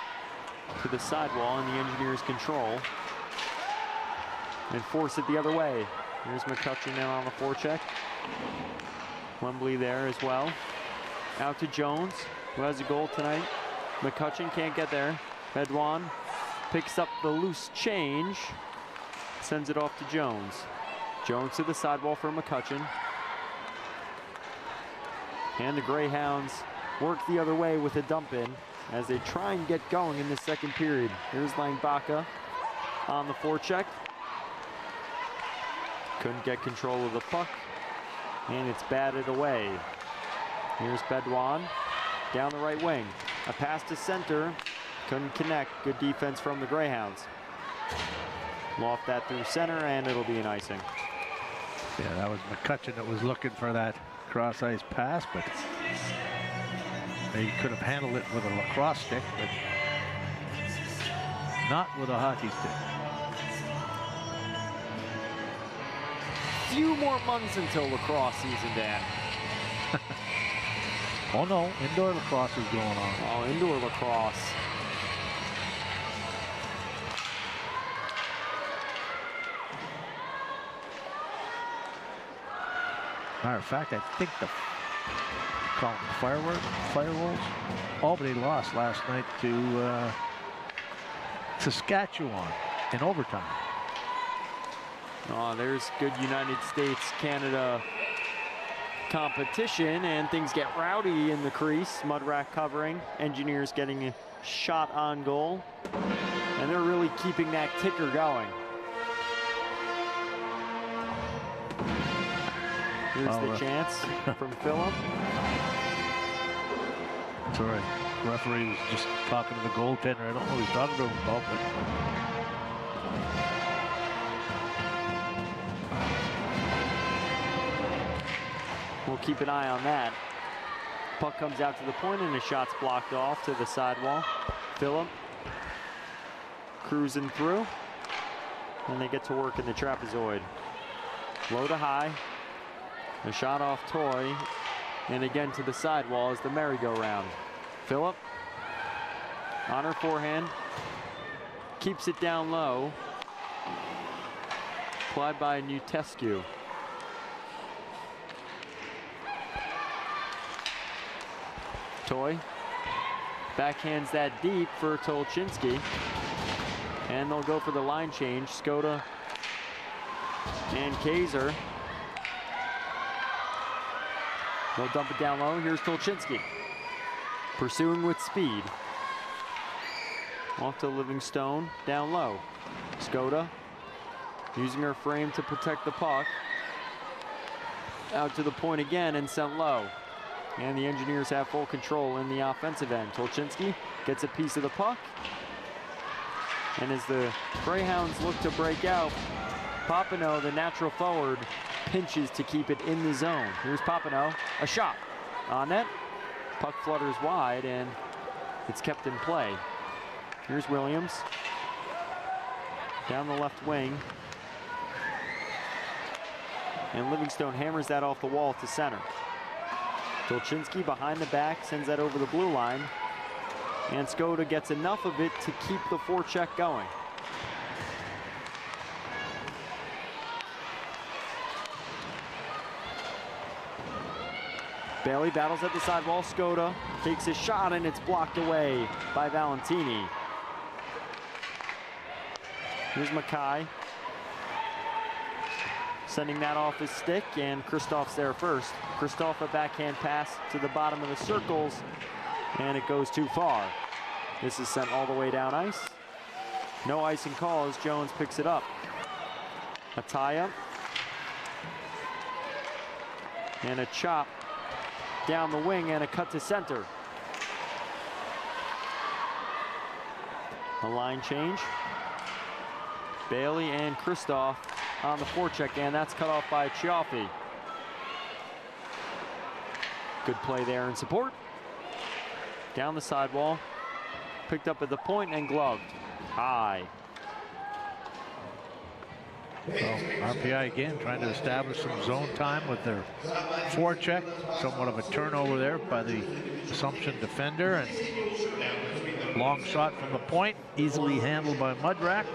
to the sidewall and the Engineers control. And force it the other way. Here's McCutcheon now on the forecheck. Wembley there as well. Out to Jones, who has a goal tonight. McCutcheon can't get there. Bedouin picks up the loose change, sends it off to Jones. Jones to the sidewall for McCutcheon. And the Greyhounds work the other way with a dump in as they try and get going in the second period. Here's Langbaka on the forecheck. Couldn't get control of the puck, and it's batted away. Here's Bedouin down the right wing. A pass to center, couldn't connect. Good defense from the Greyhounds. Loft that through center, and it'll be an icing. Yeah, that was McCutcheon that was looking for that cross-ice pass, but he could have handled it with a lacrosse stick, but not with a hockey stick. Few more months until lacrosse season, Dan. Oh no, indoor lacrosse is going on. Oh, indoor lacrosse. Matter of fact, I think the call them Firewolves. Albany lost last night to Saskatchewan in overtime. Oh, there's good United States-Canada competition, and things get rowdy in the crease. Mudrack covering, Engineers getting a shot on goal, and they're really keeping that ticker going. Here's the chance from Phillip. Sorry, the referee was just talking to the goaltender. I don't know what he's talking to him about, but we'll keep an eye on that. Puck comes out to the point and the shot's blocked off to the sidewall. Phillip cruising through, and they get to work in the trapezoid. Low to high, a shot off Toy, and again to the sidewall as the merry-go-round. Phillip on her forehand, keeps it down low, applied by Nutescu. Toy backhands that deep for Tolchinski, and they'll go for the line change. Skoda and Kaiser. They'll dump it down low. Here's Tolchinski pursuing with speed. Off to Livingstone, down low. Skoda using her frame to protect the puck. Out to the point again and sent low. And the Engineers have full control in the offensive end. Tolchinski gets a piece of the puck. And as the Greyhounds look to break out, Papineau, the natural forward, pinches to keep it in the zone. Here's Papineau, a shot on net. Puck flutters wide and it's kept in play. Here's Williams down the left wing. And Livingstone hammers that off the wall to center. Tolchinski behind the back sends that over the blue line. And Skoda gets enough of it to keep the forecheck going. Bailey battles at the sidewall. Skoda takes a shot and it's blocked away by Valentini. Here's Mackay sending that off his stick, and Kristoff's there first. Kristoff, a backhand pass to the bottom of the circles, and it goes too far. This is sent all the way down ice. No icing call as Jones picks it up. A tie-up. And a chop down the wing and a cut to center. A line change. Bailey and Kristoff on the forecheck, and that's cut off by Chiaffi. Good play there in support. Down the sidewall. Picked up at the point and gloved. High. So RPI again trying to establish some zone time with their forecheck. Somewhat of a turnover there by the Assumption defender, and long shot from the point, easily handled by Mudrack.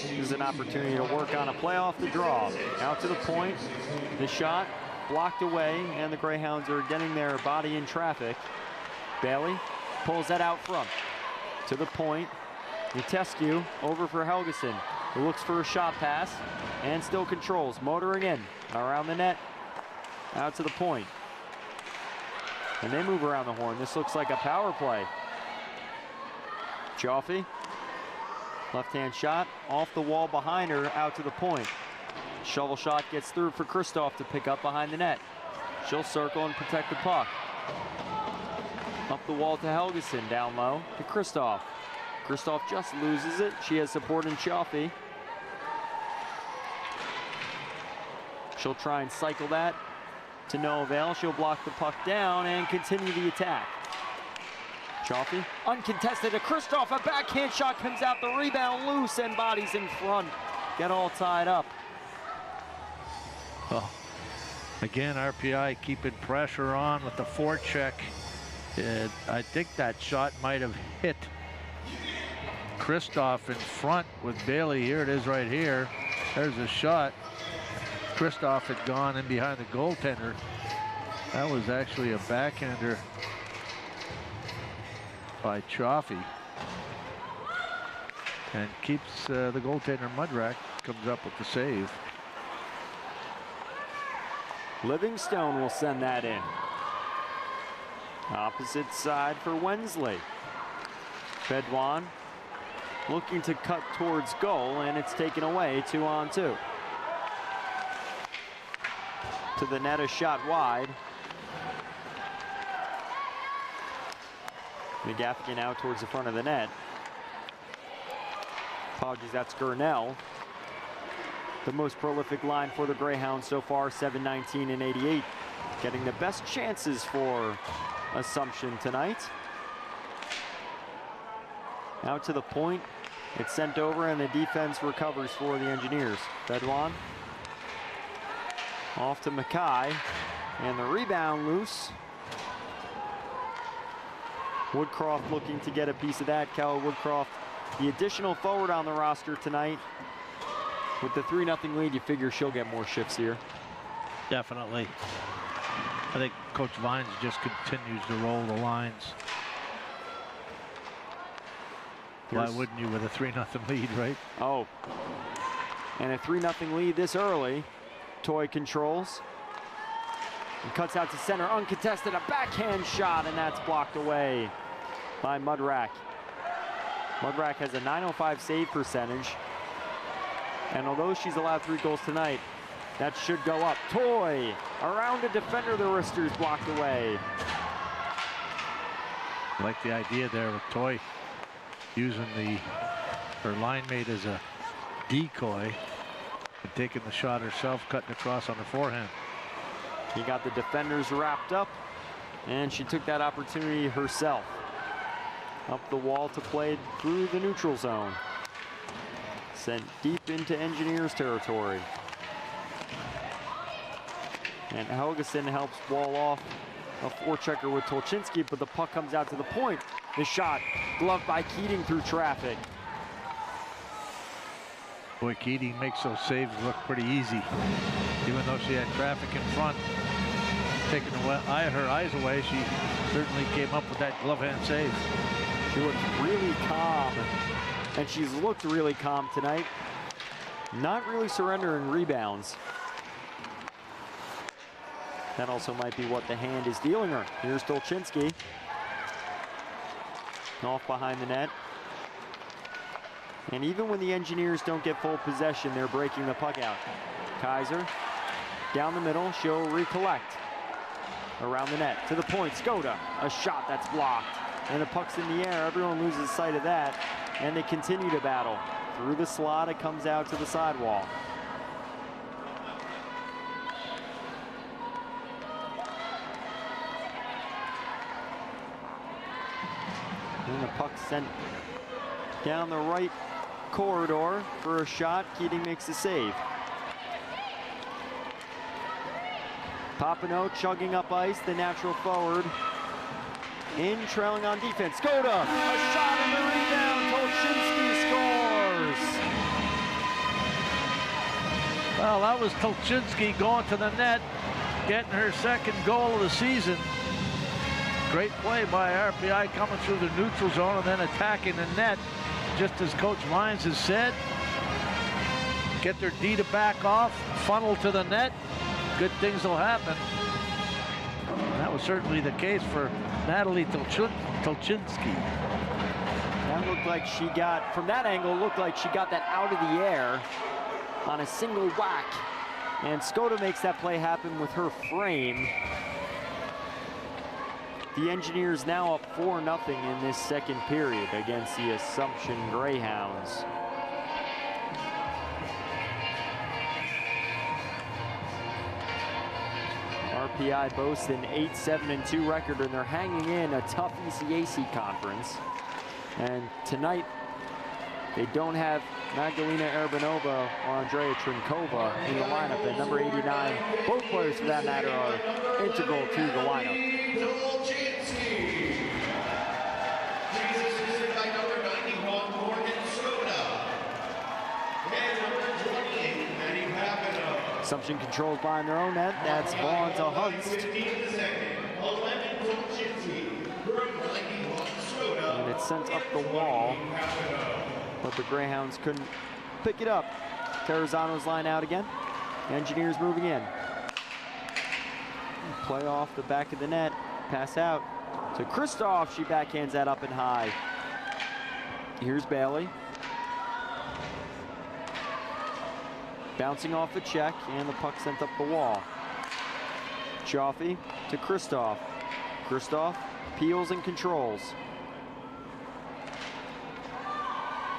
Here's an opportunity to work on a play off the draw. Out to the point, the shot blocked away, and the Greyhounds are getting their body in traffic. Bailey pulls that out front. To the point, Utescu over for Helgeson, who looks for a shot pass and still controls, motoring in around the net, out to the point. And they move around the horn. This looks like a power play. Joffe, left-hand shot, off the wall behind her, out to the point. Shovel shot gets through for Kristoff to pick up behind the net. She'll circle and protect the puck. Up the wall to Helgeson, down low to Kristoff. Kristoff just loses it. She has support in Joffe. She'll try and cycle that to no avail. She'll block the puck down and continue the attack. Joffe, uncontested to Kristoff. A backhand shot comes out, the rebound loose, and bodies in front. Get all tied up. Oh. Again, RPI keeping pressure on with the forecheck. I think that shot might have hit Kristoff in front with Bailey. Here it is right here. There's a shot. Kristoff had gone in behind the goaltender. That was actually a backhander by Joffe. And keeps the goaltender Mudrack, comes up with the save. Livingstone will send that in. Opposite side for Wensley. Bedouin looking to cut towards goal, and it's taken away, 2-on-2. To the net, a shot wide. McGaffigan out towards the front of the net. Apologies, that's Gurnell. The most prolific line for the Greyhounds so far, 7-19 and 88. Getting the best chances for Assumption tonight. Out to the point. It's sent over, and the defense recovers for the Engineers. Bedouin off to Mackay, and the rebound loose. Woodcroft looking to get a piece of that. Cal Woodcroft, the additional forward on the roster tonight. With the 3-0 lead, you figure she'll get more shifts here. Definitely. I think Coach Vines just continues to roll the lines. Why wouldn't you with a 3-0 lead, right? Oh, and a 3-0 lead this early. Toy controls and cuts out to center, uncontested, a backhand shot, and that's blocked away by Mudrack. Mudrack has a .905 save percentage, and although she's allowed 3 goals tonight, that should go up. Toy around a defender, the wristers blocked away. I like the idea there with Toy using her line mate as a decoy and taking the shot herself, cutting across on her forehand. He got the defenders wrapped up, and she took that opportunity herself. Up the wall to play through the neutral zone. Sent deep into Engineers territory. And Helgeson helps wall off a forechecker with Tolchinsky, but the puck comes out to the point. The shot gloved by Keating through traffic. Boy, Keating makes those saves look pretty easy. Even though she had traffic in front, taking her eyes away, she certainly came up with that glove hand save. She looked really calm, and she's looked really calm tonight. Not really surrendering rebounds. That also might be what the hand is dealing her. Here's Tolchinsky. Off behind the net. And even when the Engineers don't get full possession, they're breaking the puck out. Kaiser down the middle, she'll recollect. Around the net, to the point, Skoda, a shot that's blocked. And the puck's in the air, everyone loses sight of that. And they continue to battle. Through the slot, it comes out to the sidewall. And the puck sent down the right corridor for a shot. Keating makes the save. Papineau chugging up ice, the natural forward. In trailing on defense. Skoda, a shot and the rebound. Tolchinsky scores. Well, that was Tolchinsky going to the net, getting her second goal of the season. Great play by RPI coming through the neutral zone and then attacking the net, just as Coach Vines has said. Get their D to back off, funnel to the net. Good things will happen. And that was certainly the case for Natalie Tolchinsky. That looked like she got, from that angle, looked like she got that out of the air on a single whack. And Skoda makes that play happen with her frame. The Engineers now up 4-0 in this second period against the Assumption Greyhounds. RPI boasts an 8-7-2 record, and they're hanging in a tough ECAC conference. And tonight, they don't have Magdalena Erbanova or Andrea Trinkova in the lineup. And number 89, both players for that matter, are integral to the lineup. Assumption controls behind their own net. That's Vaughn to Hunst. And it's sent up the wall, but the Greyhounds couldn't pick it up. Terrazano's line out again. Engineers moving in. Play off the back of the net. Pass out to Kristoff. She backhands that up and high. Here's Bailey. Bouncing off the check, and the puck sent up the wall. Chaffee to Kristoff. Kristoff peels and controls.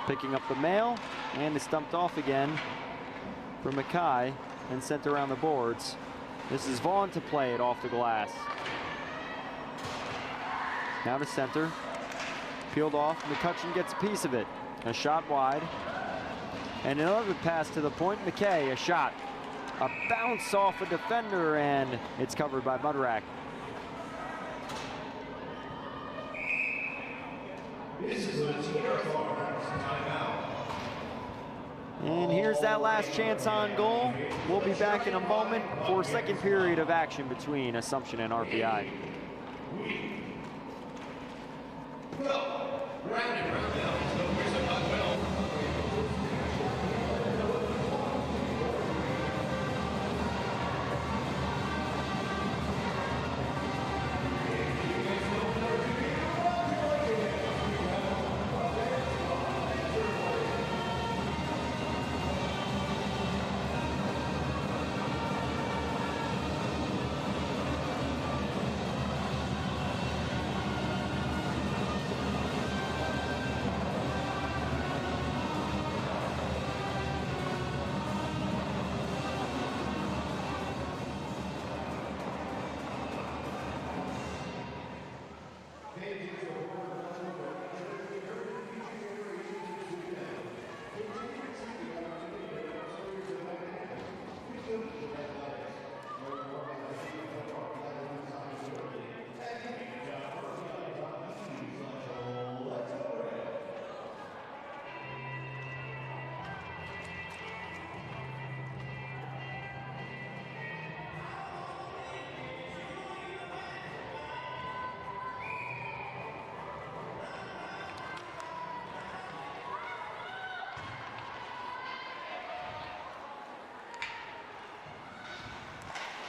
Picking up the mail, and is stumped off again for Mackay and sent around the boards. This is Vaughn to play it off the glass. Now to center. Peeled off, McCutcheon gets a piece of it. A shot wide. And another pass to the point. McKay, a shot. A bounce off a defender, and it's covered by Mudrack. And here's that last chance on goal. We'll be back in a moment for second period of action between Assumption and RPI.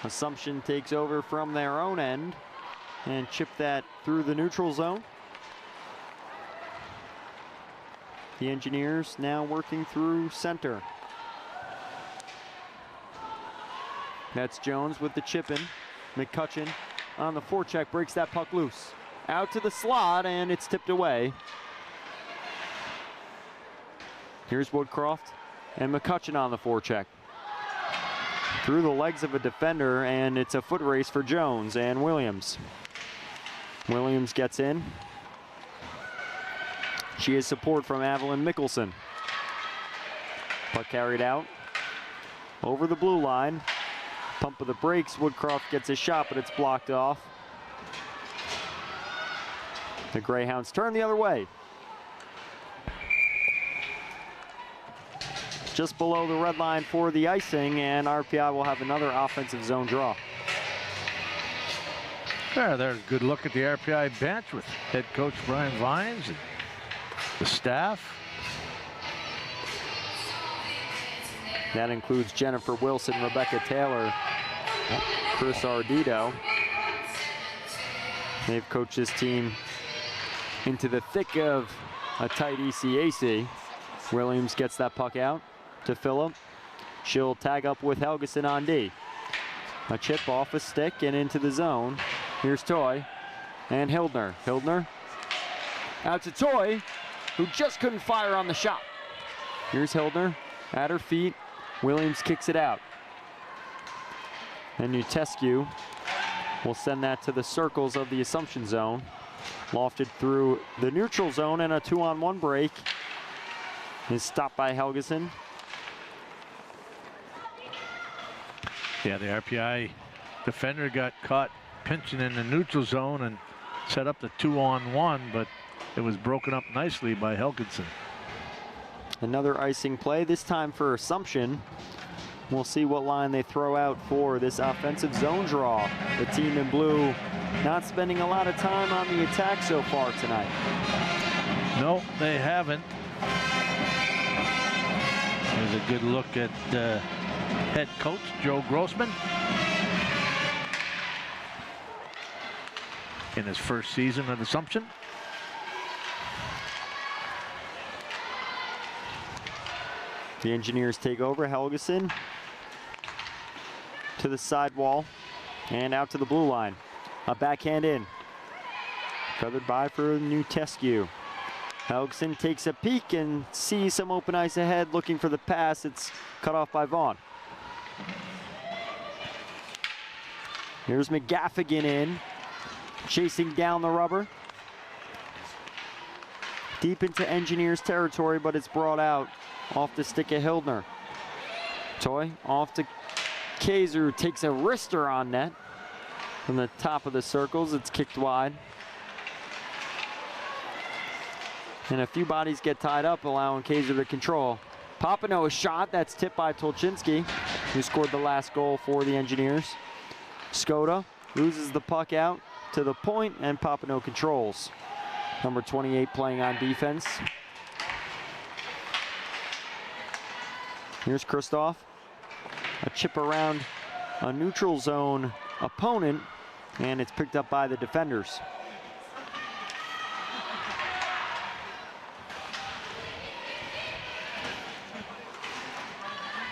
Assumption takes over from their own end and chip that through the neutral zone. The Engineers now working through center. That's Jones with the chip in. McCutcheon on the forecheck breaks that puck loose. Out to the slot, and it's tipped away. Here's Woodcroft and McCutcheon on the forecheck. Through the legs of a defender, and it's a foot race for Jones and Williams. Williams gets in. She has support from Evelyn Mickelson. Puck carried out over the blue line. Pump of the brakes. Woodcroft gets a shot, but it's blocked off. The Greyhounds turn the other way. Just below the red line for the icing, and RPI will have another offensive zone draw. Yeah, there's a good look at the RPI bench with head coach Brian Vines and the staff. That includes Jennifer Wilson, Rebecca Taylor, Chris Ardito. They've coached this team into the thick of a tight ECAC. Williams gets that puck out to Phillip. She'll tag up with Helgeson on D. A chip off a stick and into the zone. Here's Toy and Hildner. Hildner out to Toy, who just couldn't fire on the shot. Here's Hildner at her feet. Williams kicks it out. And Nutescu will send that to the circles of the Assumption zone. Lofted through the neutral zone, and a 2-on-1 break is stopped by Helgeson. Yeah, the RPI defender got caught pinching in the neutral zone and set up the 2-on-1, but it was broken up nicely by Helgeson. Another icing play, this time for Assumption. We'll see what line they throw out for this offensive zone draw. The team in blue not spending a lot of time on the attack so far tonight. No, they haven't. There's a good look at head coach Joe Grossman in his first season at Assumption. The Engineers take over. Helgeson to the sidewall and out to the blue line. A backhand in. Feathered by for Nutescu. Helgeson takes a peek and sees some open ice ahead, looking for the pass. It's cut off by Vaughn. Here's McGaffigan in, chasing down the rubber. Deep into Engineers territory, but it's brought out off the stick of Hildner. Toy off to Kaiser, who takes a wrister on net. From the top of the circles, it's kicked wide. And a few bodies get tied up, allowing Kaiser to control. Papineau a shot, that's tipped by Tolchinsky, who scored the last goal for the Engineers. Skoda loses the puck out to the point, and Papineau controls. Number 28 playing on defense. Here's Kristoff. A chip around a neutral zone opponent, and it's picked up by the defenders.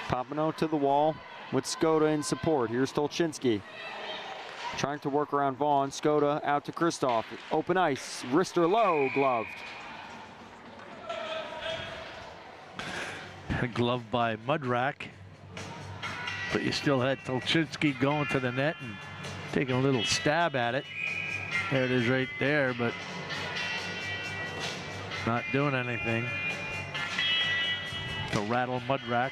Papineau to the wall with Skoda in support. Here's Tolchinsky. Trying to work around Vaughn. Skoda out to Kristoff. Open ice. Wrister low, gloved. Gloved by Mudrack. But you still had Tolchinsky going to the net and taking a little stab at it. There it is right there, but not doing anything to rattle Mudrack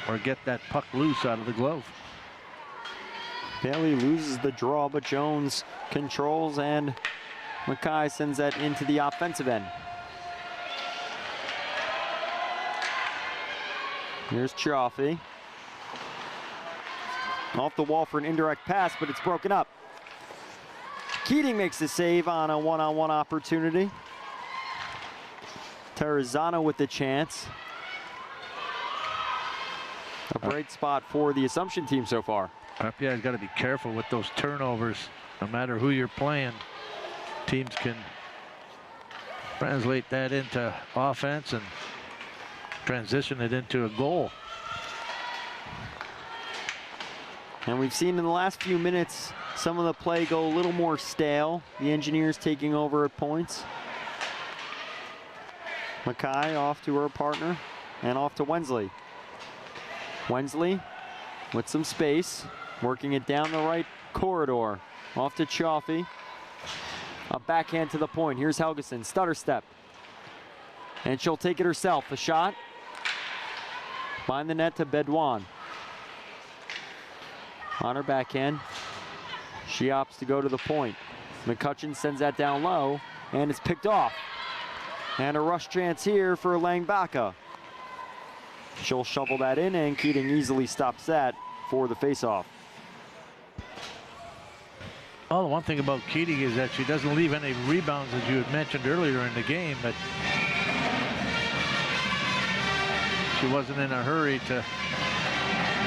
or get that puck loose out of the glove. Bailey loses the draw, but Jones controls, and Mackay sends that into the offensive end. Here's Chaffee. Off the wall for an indirect pass, but it's broken up. Keating makes the save on a one-on-one opportunity. Terrazano with the chance. A bright spot for the Assumption team so far. RPI's got to be careful with those turnovers. No matter who you're playing, teams can translate that into offense and transition it into a goal. And we've seen in the last few minutes some of the play go a little more stale. The Engineers taking over at points. Mackay off to her partner and off to Wensley. Wensley with some space, working it down the right corridor. Off to Chaffee. A backhand to the point. Here's Helgeson, stutter step. And she'll take it herself. The shot. Behind the net to Bedouin. On her backhand. She opts to go to the point. McCutcheon sends that down low, and it's picked off. And a rush chance here for Langbaka. She'll shovel that in, and Keating easily stops that for the faceoff. Well, the one thing about Keating is that she doesn't leave any rebounds, as you had mentioned earlier in the game, but she wasn't in a hurry to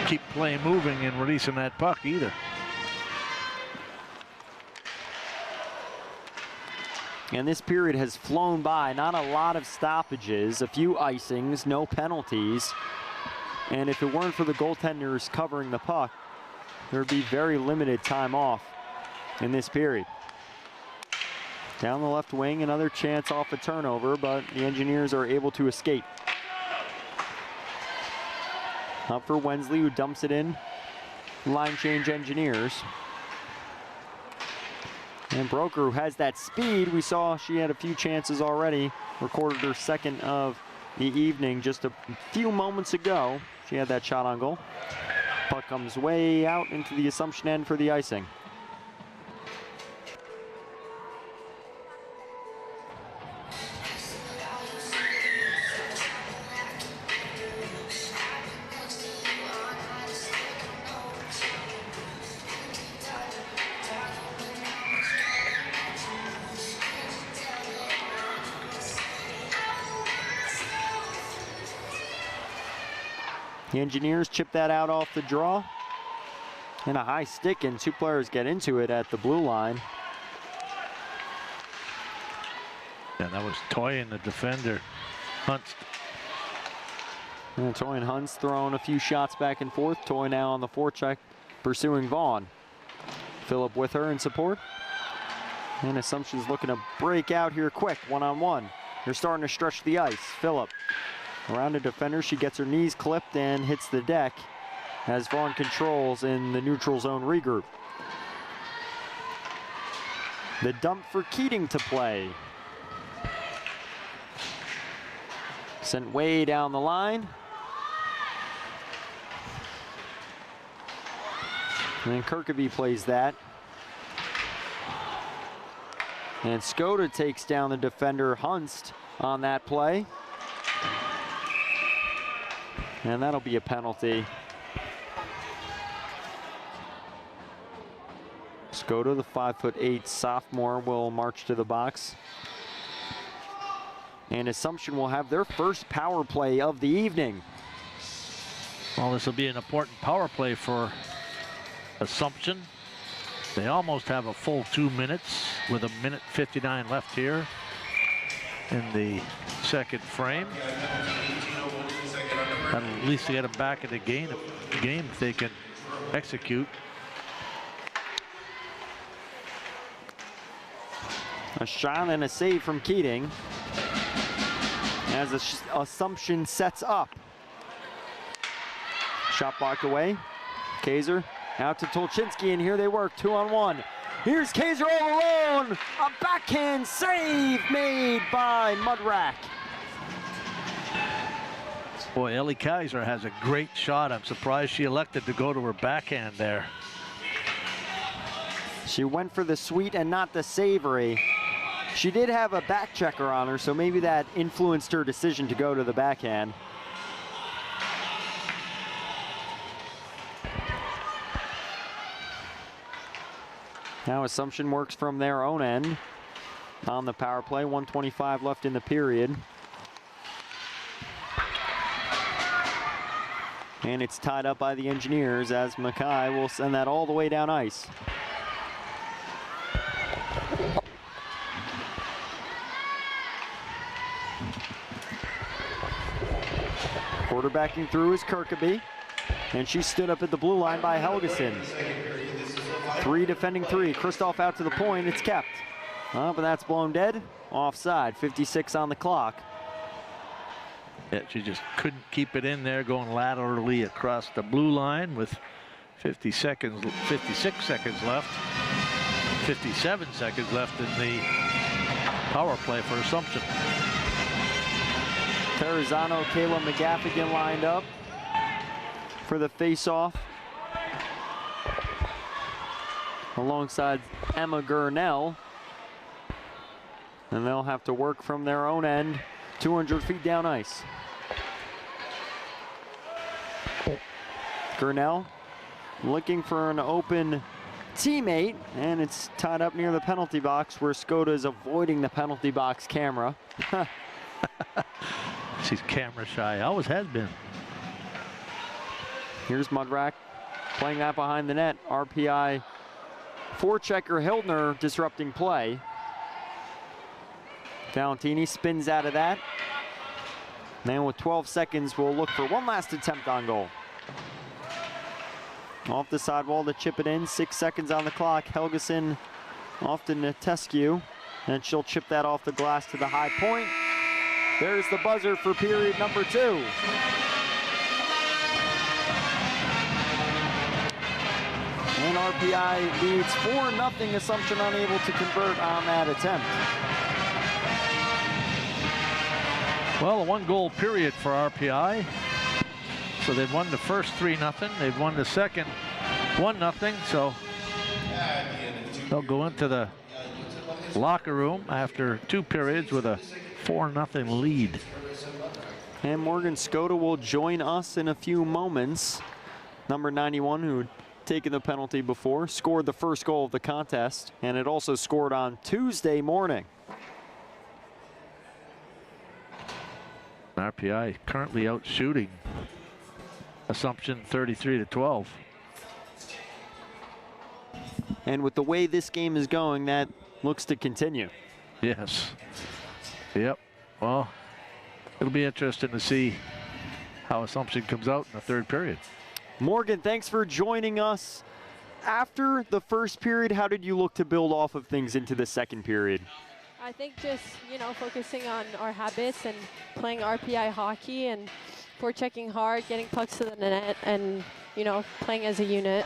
keep play moving and releasing that puck either. And this period has flown by. Not a lot of stoppages, a few icings, no penalties. And if it weren't for the goaltenders covering the puck, there would be very limited time off in this period. Down the left wing, another chance off a turnover, but the Engineers are able to escape. Up for Wensley, who dumps it in. Line change Engineers. And Broker, who has that speed, we saw she had a few chances already. Recorded her second of the evening just a few moments ago. She had that shot on goal. Puck comes way out into the Assumption end for the icing. The Engineers chip that out off the draw. And a high stick, and two players get into it at the blue line. Yeah, that was Toy and the defender, Hunst. And Toy and Hunst throwing a few shots back and forth. Toy now on the forecheck, pursuing Vaughn. Phillip with her in support. And Assumption's looking to break out here quick, one-on-one. They're starting to stretch the ice. Phillip around the defender, she gets her knees clipped and hits the deck as Vaughn controls in the neutral zone regroup. The dump for Keating to play. Sent way down the line. And then Kirkaby plays that. And Skoda takes down the defender Hunst on that play. And that'll be a penalty. Skoda, the 5'8" sophomore, will march to the box. And Assumption will have their first power play of the evening. Well, this will be an important power play for Assumption. They almost have a full 2 minutes with 1:59 left here in the second frame. That'll at least get them back in the game if they can execute. A shot and a save from Keating as Assumption sets up. Shot blocked away. Kaiser out to Tolchinsky, and here they work 2-on-1. Here's Kaiser all alone. A backhand save made by Mudrack. Boy, Ellie Kaiser has a great shot. I'm surprised she elected to go to her backhand there. She went for the sweet and not the savory. She did have a back checker on her, so maybe that influenced her decision to go to the backhand. Now Assumption works from their own end on the power play. 1:25 left in the period. And it's tied up by the Engineers as Mackay will send that all the way down ice. Quarterbacking through is Kirkaby, and she stood up at the blue line by Helgeson. 3 defending 3. Kristoff out to the point. It's kept. But that's blown dead. Offside. 56 on the clock. Yeah, she just couldn't keep it in there, going laterally across the blue line with 56 seconds left. 57 seconds left in the power play for Assumption. Terrazano, Kayla McGaffigan lined up for the face-off, alongside Emma Gurnell. And they'll have to work from their own end, 200 feet down ice. Gurnell looking for an open teammate, and it's tied up near the penalty box where Skoda is avoiding the penalty box camera. She's camera shy, always has been. Here's Mudrack playing that behind the net. RPI forechecker Hildner disrupting play. Valentini spins out of that. Then with 12 seconds, we'll look for one last attempt on goal. Off the sidewall to chip it in, 6 seconds on the clock. Helgeson off to Netescu, and she'll chip that off the glass to the high point. There's the buzzer for period number 2. And RPI leads 4-0, Assumption unable to convert on that attempt. Well, a 1-goal period for RPI. So they've won the first 3-0. They've won the second 1-0. So they'll go into the locker room after 2 periods with a 4-0 lead. And Morgan Skoda will join us in a few moments. Number 91, who had taken the penalty before, scored the first goal of the contest, and it also scored on Tuesday morning. RPI currently out shooting Assumption 33-12. And with the way this game is going, that looks to continue. Yes. Yep. Well, it'll be interesting to see how Assumption comes out in the 3rd period. Morgan, thanks for joining us. After the first period, how did you look to build off of things into the 2nd period? I think just, focusing on our habits and playing RPI hockey and forechecking hard, getting pucks to the net, and, playing as a unit.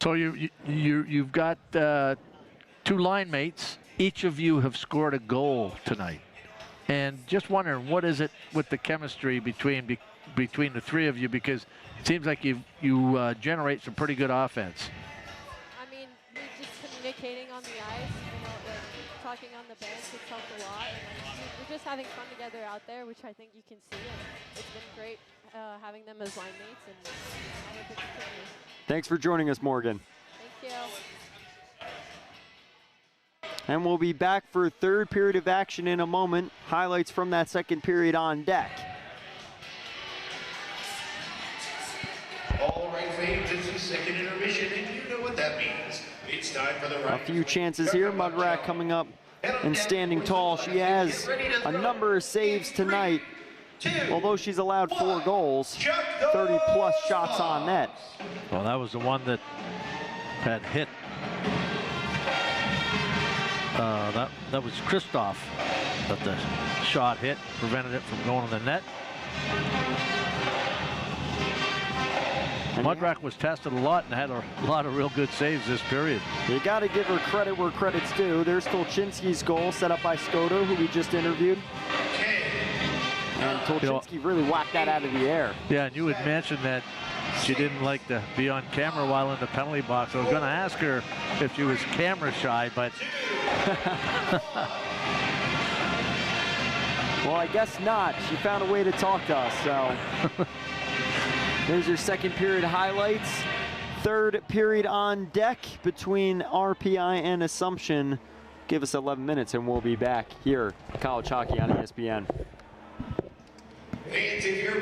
So you've got 2 line mates. Each of you have scored a goal tonight. And just wondering, what is it with the chemistry between the 3 of you? Because it seems like you generate some pretty good offense. I mean, we're just communicating on the ice, talking on the bench, it's helped a lot. And we're just having fun together out there, which I think you can see. And it's been great having them as line mates, and I hope it continues. Thanks for joining us, Morgan. Thank you. And we'll be back for 3rd period of action in a moment. Highlights from that 2nd period on deck. All right, fans, it's the 2nd intermission, and you know what that means. It's time for the A few chances here. Mudrack coming up and standing tall. She has a number of saves tonight. Although she's allowed 4 goals, 30-plus shots on net. Well, that was the one that had hit. That was Christoph that the shot hit, prevented it from going to the net. Mudrack was tested a lot and had a lot of real good saves this period. You got to give her credit where credit's due. There's Tolchinsky's goal set up by Skoda, who we just interviewed. And Tolchinsky really whacked that out of the air. Yeah, and you had mentioned that she didn't like to be on camera while in the penalty box. I was going to ask her if she was camera shy, but... Well, I guess not. She found a way to talk to us, so... There's your 2nd period highlights. 3rd period on deck between RPI and Assumption. Give us 11 minutes and we'll be back here, College Hockey on ESPN. Fans, if you're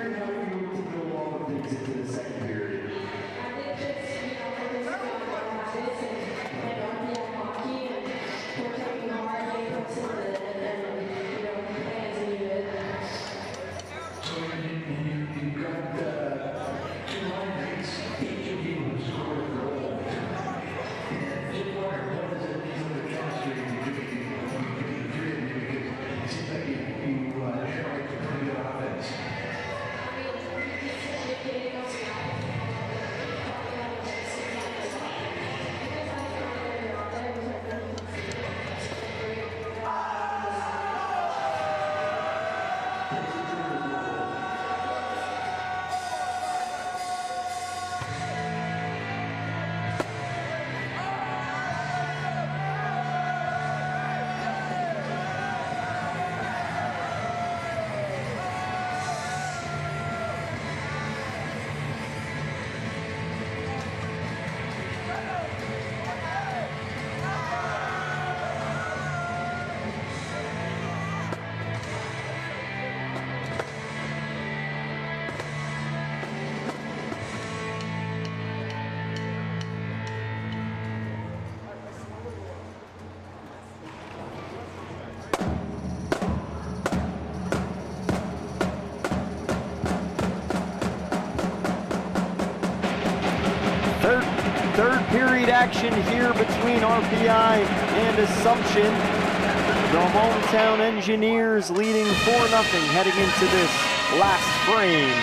wondering how you were to go along with things into the second period. Third period action here between RPI and Assumption. The hometown Engineers leading 4-0 heading into this last frame.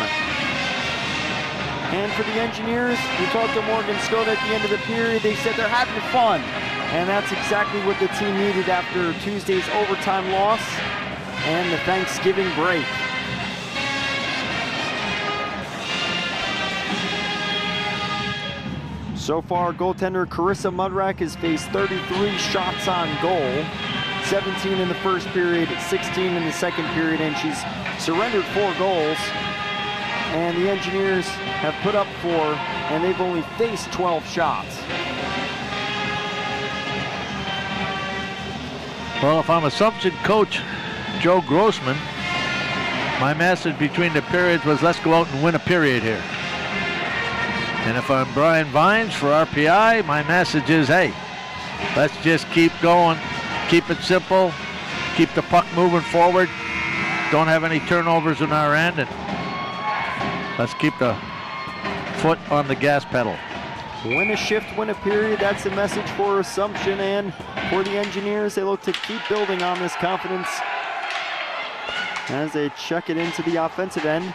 And for the Engineers, we talked to Morgan Scott at the end of the period. They said they're having fun. And that's exactly what the team needed after Tuesday's overtime loss and the Thanksgiving break. So far, goaltender Carissa Mudrack has faced 33 shots on goal, 17 in the first period, 16 in the second period, and she's surrendered 4 goals. And the Engineers have put up 4, and they've only faced 12 shots. Well, if I'm Assumption coach Joe Grossman, my message between the periods was let's go out and win a period here. And if I'm Brian Vines for RPI, my message is, hey, let's just keep going, keep it simple, keep the puck moving forward, don't have any turnovers on our end, and let's keep the foot on the gas pedal. Win a shift, win a period, that's the message for Assumption, and for the Engineers, they look to keep building on this confidence as they check it into the offensive end.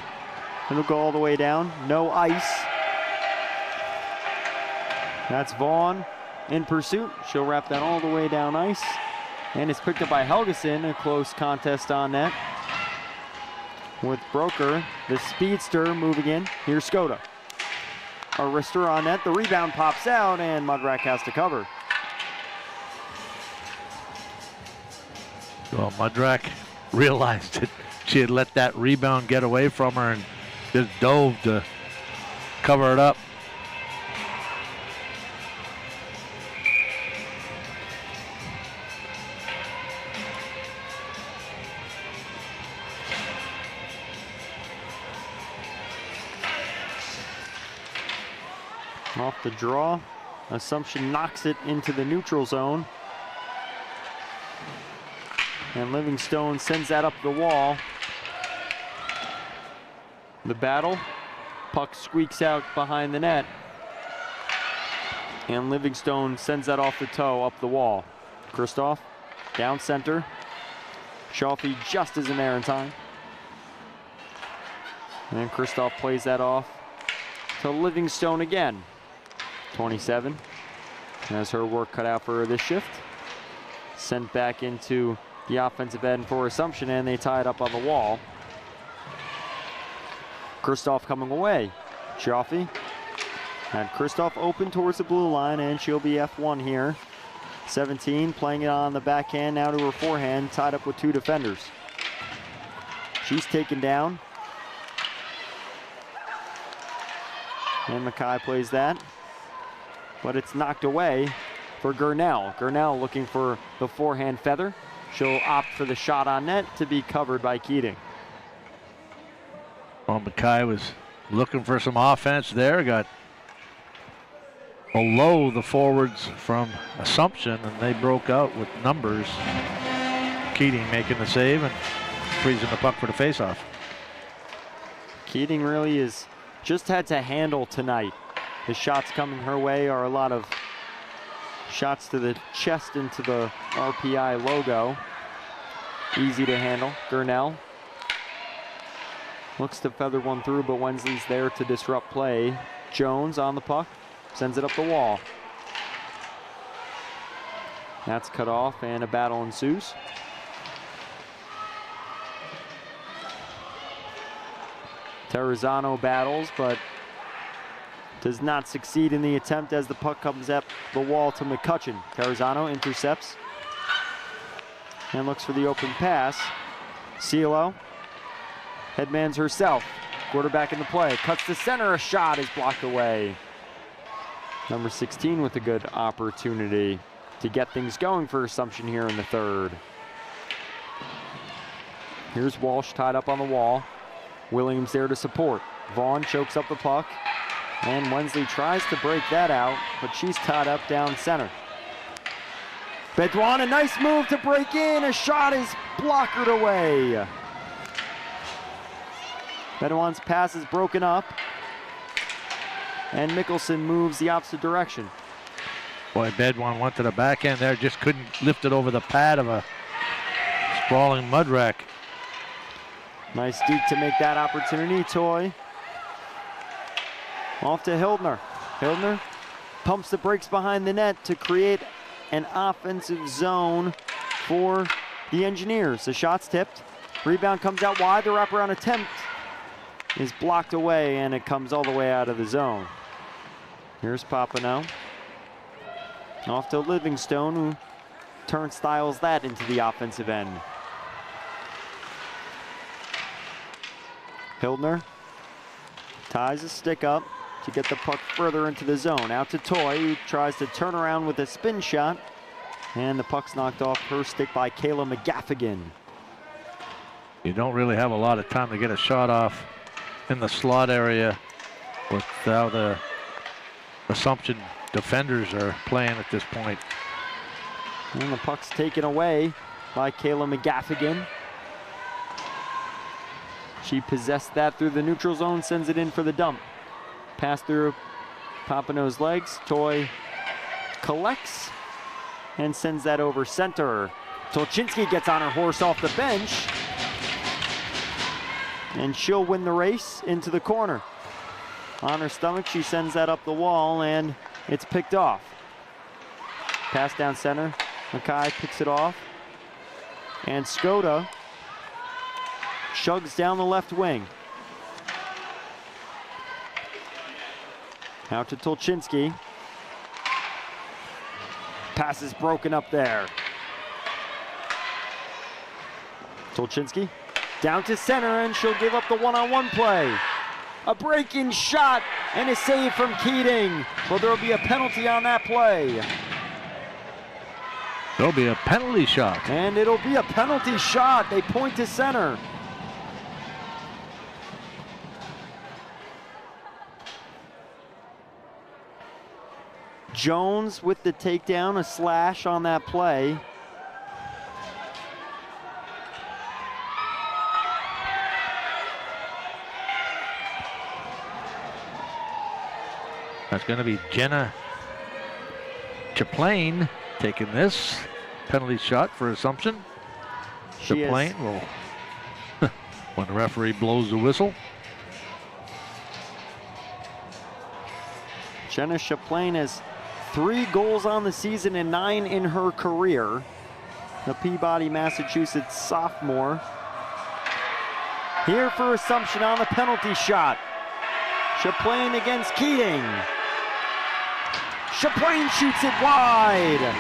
It'll go all the way down, no ice. That's Vaughn in pursuit. She'll wrap that all the way down ice. And it's picked up by Helgeson, a close contest on net. With Broker, the speedster moving in. Here's Skoda. Arister on net, the rebound pops out, and Mudrack has to cover. Well, Mudrack realized that she had let that rebound get away from her and just dove to cover it up. Off the draw, Assumption knocks it into the neutral zone. And Livingstone sends that up the wall. The battle, puck squeaks out behind the net. And Livingstone sends that off the toe up the wall. Kristoff down center. Schaffy just isn't there in time. And Kristoff plays that off to Livingstone again. 27 has her work cut out for her this shift. Sent back into the offensive end for Assumption, and they tie it up on the wall. Kristoff coming away. Schaffy had Kristoff open towards the blue line, and she'll be F1 here. 17 playing it on the backhand, now to her forehand, tied up with 2 defenders. She's taken down. And Mackay plays that. But it's knocked away for Gurnell. Gurnell looking for the forehand feather. She'll opt for the shot on net to be covered by Keating. Well, Mackay was looking for some offense there. Got below the forwards from Assumption, and they broke out with numbers. Keating making the save and freezing the puck for the faceoff. Keating really is just had to handle tonight. The shots coming her way are a lot of shots to the chest into the RPI logo. Easy to handle. Gurnell looks to feather one through, but Wensley's there to disrupt play. Jones on the puck, sends it up the wall. That's cut off and a battle ensues. Terrazano battles, but does not succeed in the attempt as the puck comes up the wall to McCutcheon. Terrazano intercepts and looks for the open pass. Cielo headmans herself. Quarterback in the play. Cuts to center. A shot is blocked away. Number 16 with a good opportunity to get things going for Assumption here in the third. Here's Walsh tied up on the wall. Williams there to support. Vaughn chokes up the puck. And Wensley tries to break that out, but she's tied up down center. Bedouin, a nice move to break in. A shot is blockered away. Bedouin's pass is broken up. And Mickelson moves the opposite direction. Boy, Bedouin went to the back end there, just couldn't lift it over the pad of a sprawling mud rack. Nice deke to make that opportunity. Toy off to Hildner. Hildner pumps the brakes behind the net to create an offensive zone for the Engineers. The shot's tipped. Rebound comes out wide. The wraparound attempt is blocked away, and it comes all the way out of the zone. Here's Papineau. Off to Livingstone, who turnstiles that into the offensive end. Hildner ties a stick up to get the puck further into the zone. Out to Toy, who tries to turn around with a spin shot. And the puck's knocked off her stick by Kayla McGaffigan. You don't really have a lot of time to get a shot off in the slot area with how the Assumption defenders are playing at this point. And the puck's taken away by Kayla McGaffigan. She possessed that through the neutral zone, sends it in for the dump. Pass through Papineau's legs. Toy collects and sends that over center. Tolchinsky gets on her horse off the bench. And she'll win the race into the corner. On her stomach, she sends that up the wall, and it's picked off. Pass down center. Mackay picks it off. And Skoda chugs down the left wing. Out to Tolchinsky. Pass is broken up there. Tolchinsky down to center, and she'll give up the one-on-one play. A break-in shot and a save from Keating. Well, there'll be a penalty on that play. There'll be a penalty shot. And it'll be a penalty shot. They point to center. Jones with the takedown, a slash on that play. That's going to be Jenna Chaplain taking this penalty shot for Assumption. Chaplain will, when the referee blows the whistle. Jenna Chaplain has 3 goals on the season and 9 in her career. The Peabody, Massachusetts sophomore. Here for Assumption on the penalty shot. Chaplain against Keating. Chaplain shoots it wide.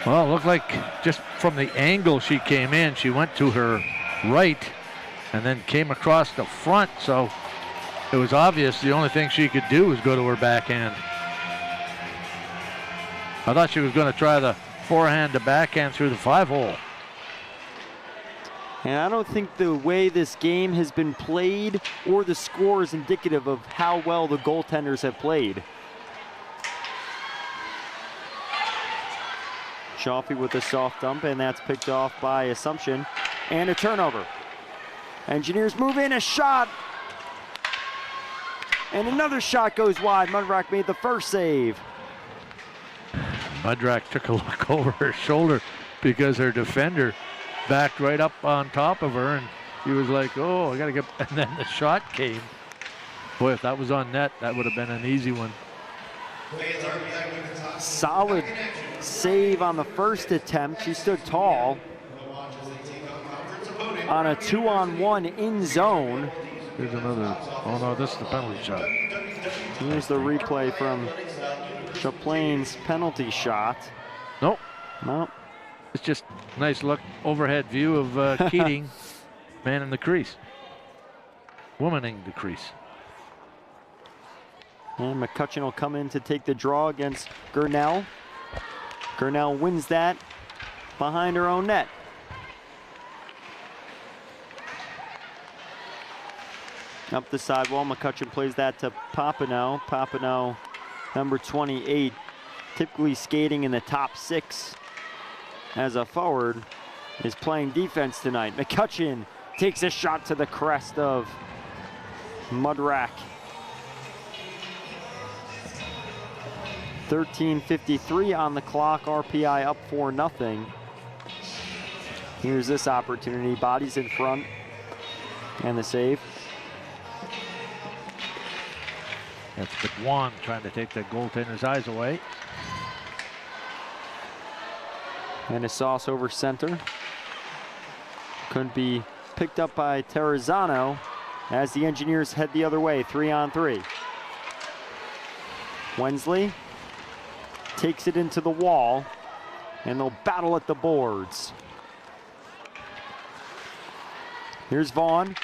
Well, it looked like just from the angle she came in, she went to her right and then came across the front. So it was obvious the only thing she could do was go to her backhand. I thought she was going to try the forehand to backhand through the 5-hole. And I don't think the way this game has been played or the score is indicative of how well the goaltenders have played. Chaffee with a soft dump, and that's picked off by Assumption. And a turnover. Engineers move in, a shot. And another shot goes wide. Mudrak made the first save. Mudrak took a look over her shoulder because her defender backed right up on top of her, and he was like, oh, I gotta get, and then the shot came. Boy, if that was on net, that would have been an easy one. Solid save on the first attempt. She stood tall on a 2-on-1 in zone. Here's another, oh no, this is the penalty shot. Here's the replay from Chaplain's penalty shot. Nope. Nope. It's just a nice look, overhead view of Keating, man in the crease. Womaning the crease. And McCutcheon will come in to take the draw against Gurnell. Gurnell wins that behind her own net. Up the sidewall, McCutcheon plays that to Papineau. Papineau, number 28, typically skating in the top 6 as a forward, is playing defense tonight. McCutcheon takes a shot to the crest of Mudrak. 13:53 on the clock, RPI up 4-0. Here's this opportunity, bodies in front, and the save. That's McWan trying to take the goaltender's eyes away. And a sauce over center. Couldn't be picked up by Terrazano as the Engineers head the other way, 3-on-3. Wensley takes it into the wall, and they'll battle at the boards. Here's Vaughn,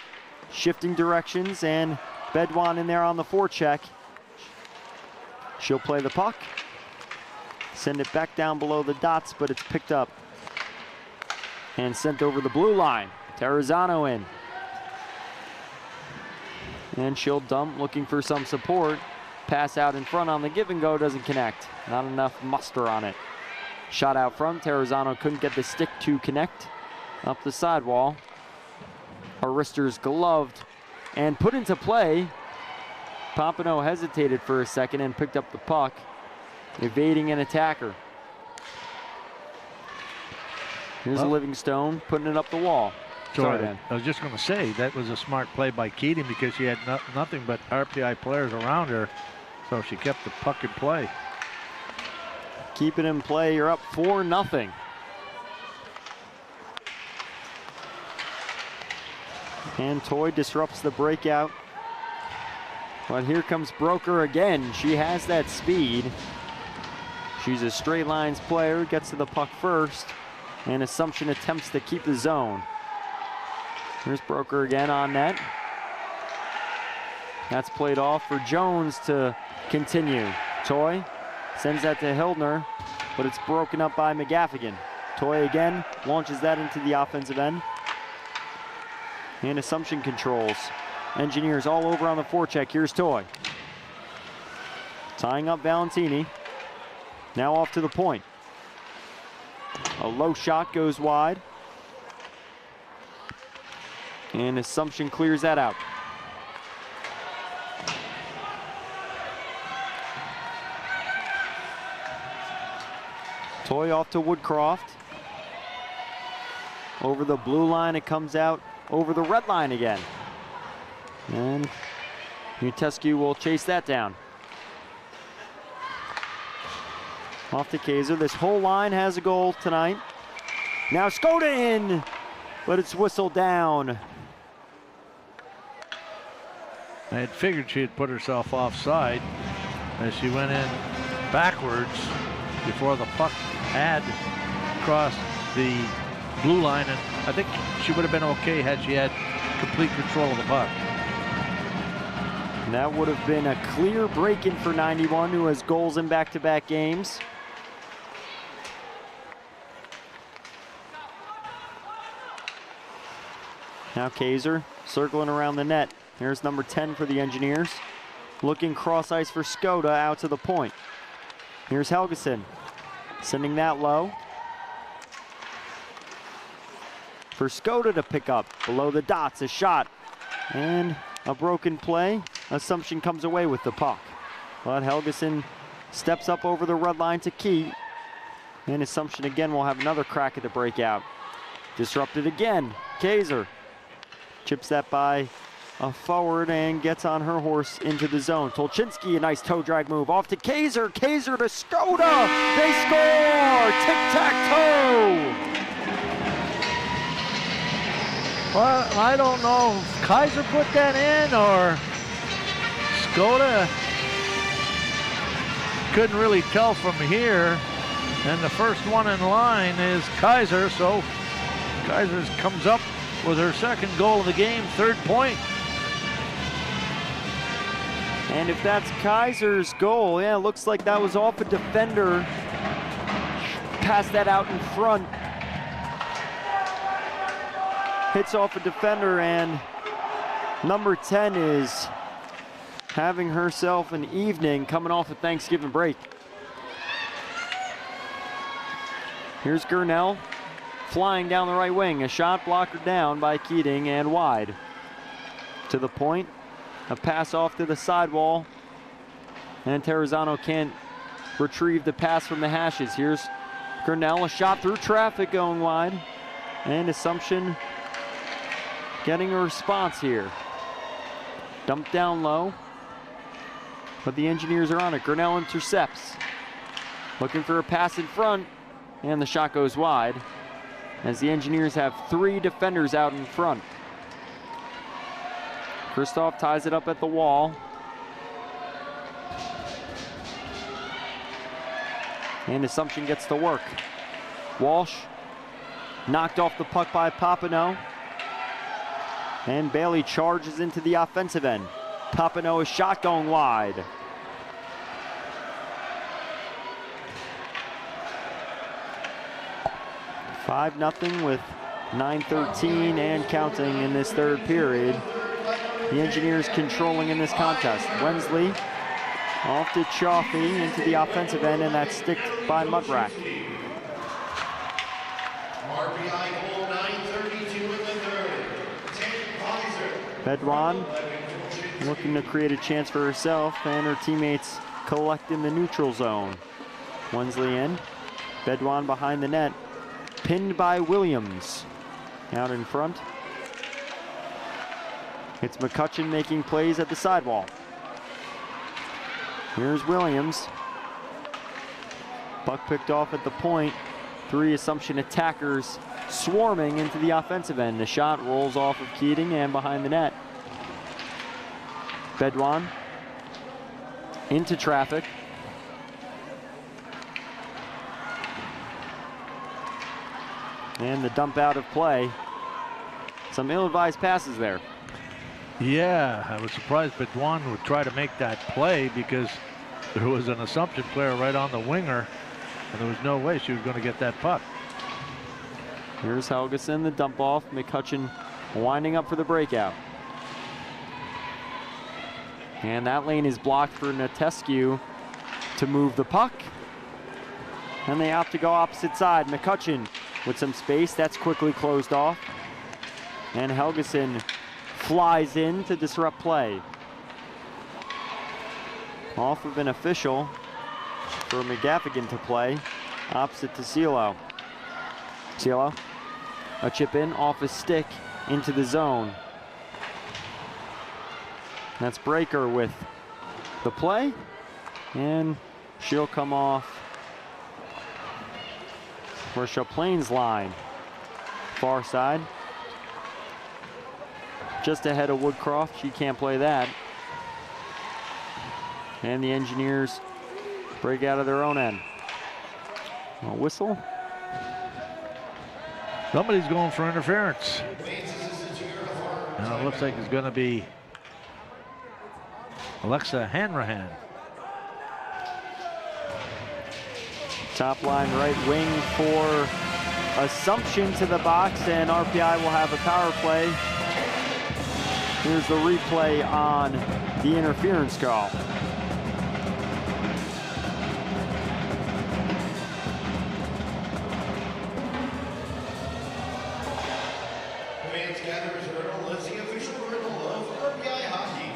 shifting directions, and Bedouin in there on the forecheck. She'll play the puck, send it back down below the dots, but it's picked up and sent over the blue line. Terrazano in. And she'll dump, looking for some support. Pass out in front on the give and go, doesn't connect. Not enough muster on it. Shot out front, Terrazano couldn't get the stick to connect. Up the sidewall. Arister's gloved and put into play. Papineau hesitated for a second and picked up the puck, evading an attacker. Here's Livingstone putting it up the wall. Sorry, Dan. I was just going to say, that was a smart play by Keating because she had nothing but RPI players around her, so she kept the puck in play. Keep it in play, you're up 4-0. And Toy disrupts the breakout. But here comes Broker again. She has that speed. She's a straight lines player, gets to the puck first, and Assumption attempts to keep the zone. Here's Broker again on net. That's played off for Jones to continue. Toy sends that to Hildner, but it's broken up by McGaffigan. Toy again launches that into the offensive end. And Assumption controls. Engineers all over on the forecheck. Here's Toy. Tying up Valentini. Now off to the point. A low shot goes wide. And Assumption clears that out. Toy off to Woodcroft. Over the blue line, it comes out over the red line again. And Utescu will chase that down. Off to Kaiser. This whole line has a goal tonight. Now Skoda in, but it's whistled down. I had figured she had put herself offside as she went in backwards before the puck had crossed the blue line, and I think she would have been okay had she had complete control of the puck. And that would have been a clear break-in for 91, who has goals in back-to-back games. Now Kaiser circling around the net. Here's number 10 for the Engineers. Looking cross ice for Skoda out to the point. Here's Helgeson sending that low. For Skoda to pick up. Below the dots, a shot. And a broken play. Assumption comes away with the puck. But Helgeson steps up over the red line to Key. And Assumption again will have another crack at the breakout. Disrupted again. Kaiser chips that by a forward and gets on her horse into the zone. Tolchinsky, a nice toe drag move off to Kaiser. Kaiser to Skoda. They score! Tic-tac-toe! Well, I don't know if Kaiser put that in or Skoda. Couldn't really tell from here. And the first one in line is Kaiser, so Kaiser comes up with her second goal of the game, 3rd point. And if that's Kaiser's goal, yeah, it looks like that was off a defender. Pass that out in front. Hits off a defender, and number 10 is having herself an evening coming off a Thanksgiving break. Here's Gurnell flying down the right wing. A shot blocker down by Keating and wide. To the point. A pass off to the sidewall. And Terrazzano can't retrieve the pass from the hashes. Here's Gurnell, a shot through traffic going wide. And Assumption getting a response here. Dumped down low. But the Engineers are on it. Gurnell intercepts. Looking for a pass in front. And the shot goes wide as the Engineers have 3 defenders out in front. Kristoff ties it up at the wall. And Assumption gets to work. Walsh knocked off the puck by Papineau. And Bailey charges into the offensive end. Papineau, a shot going wide. (5-0) with 9:13 and counting in this 3rd period. The Engineers controlling in this contest. Wensley off to Chaffee into the offensive end, and that's sticked by Mudrack. RPI goal 9:32 in the 3rd. Bedouin looking to create a chance for herself, and her teammates collect in the neutral zone. Wensley in. Bedouin behind the net. Pinned by Williams. Out in front. It's McCutcheon making plays at the sidewall. Here's Williams. Puck picked off at the point. 3 Assumption attackers swarming into the offensive end. The shot rolls off of Keating and behind the net. Bedouin into traffic. And the dump out of play. Some ill-advised passes there. Yeah, I was surprised Bedouin would try to make that play because there was an Assumption player right on the winger, and there was no way she was going to get that puck. Here's Helgeson, the dump off. McCutcheon winding up for the breakout. And that lane is blocked for Natescu to move the puck. And they opt to go opposite side. McCutcheon with some space, that's quickly closed off. And Helgeson flies in to disrupt play. Off of an official for McGaffigan to play, opposite to Cielo. Cielo, a chip in off his stick into the zone. That's Breaker with the play, and she'll come off for Chaplain's line. Far side. Just ahead of Woodcroft, she can't play that. And the Engineers break out of their own end. A whistle. Somebody's going for interference. Now it looks like it's going to be Alexa Hanrahan. Top line right wing for Assumption to the box, and RPI will have a power play Here's the replay on the interference call. Fans gather as Vernal is the official Vernal of RPI hockey.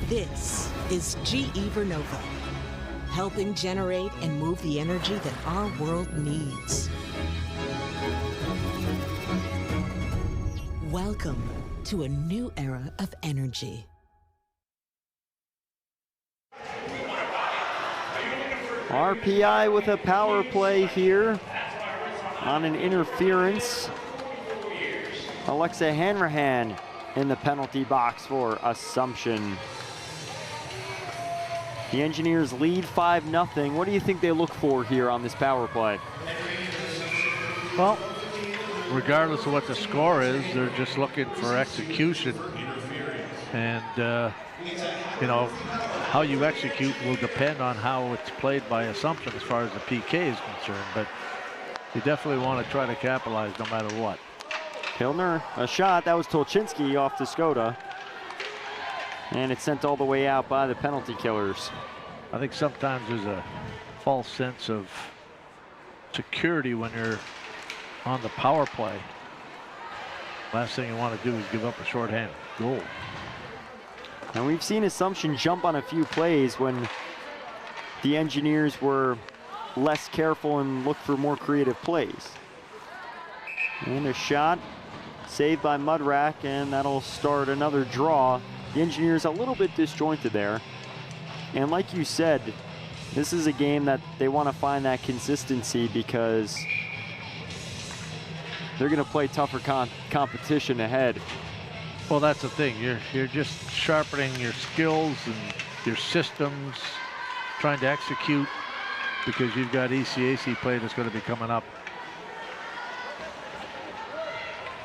This is GE Vernova, helping generate and move the energy that our world needs. Welcome to a new era of energy. RPI with a power play here on an interference. Alexa Hanrahan in the penalty box for Assumption. The Engineers lead 5-0. What do you think they look for here on this power play? Well, regardless of what the score is, they're just looking for execution. And, you know, how you execute will depend on how it's played by Assumption as far as the PK is concerned. But you definitely want to try to capitalize no matter what. Hildner, a shot. That was Tolchinsky off to Skoda. And it's sent all the way out by the penalty killers. I think sometimes there's a false sense of security when you're on the power play. Last thing you want to do is give up a shorthand goal. And we've seen Assumption jump on a few plays when the Engineers were less careful and looked for more creative plays. And a shot saved by Mudrack, and that'll start another draw. The Engineers a little bit disjointed there. And like you said, this is a game that they want to find that consistency because they're going to play tougher competition ahead. Well, that's the thing. You're just sharpening your skills and your systems, trying to execute because you've got ECAC play that's going to be coming up.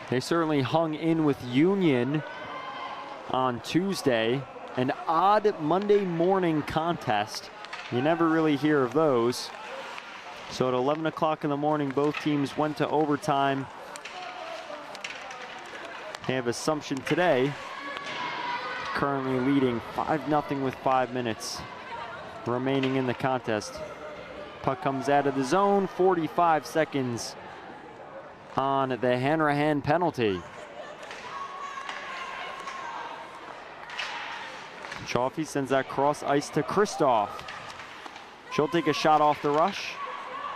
They certainly hung in with Union on Tuesday. An odd Monday morning contest. You never really hear of those. So at 11 o'clock in the morning, both teams went to overtime. They have Assumption today, currently leading 5-0 with 5 minutes remaining in the contest. Puck comes out of the zone, 45 seconds on the Hanrahan penalty. Chaffee sends that cross ice to Kristoff. She'll take a shot off the rush.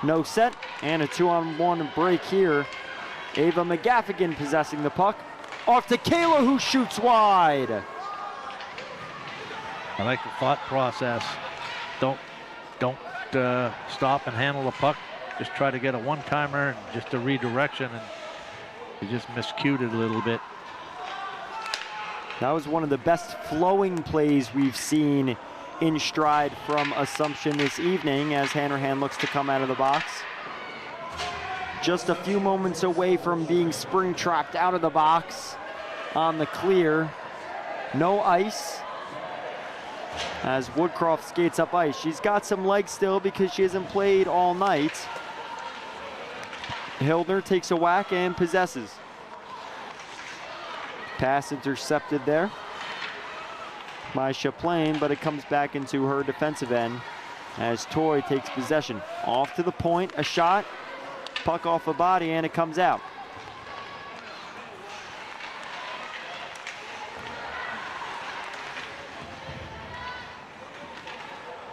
No set, and a 2-on-1 break here. Ava McGaffigan possessing the puck. Off to Kayla, who shoots wide. I like the thought process. Don't stop and handle the puck. Just try to get a one-timer and just a redirection, and you just miscued it a little bit. That was one of the best flowing plays we've seen in stride from Assumption this evening as Hanrahan looks to come out of the box. Just a few moments away from being spring-tracked out of the box on the clear. No ice as Woodcroft skates up ice. She's got some legs still because she hasn't played all night. Hildner takes a whack and possesses. Pass intercepted there by Chaplain, but it comes back into her defensive end as Toy takes possession. Off to the point, a shot, puck off a body, and it comes out.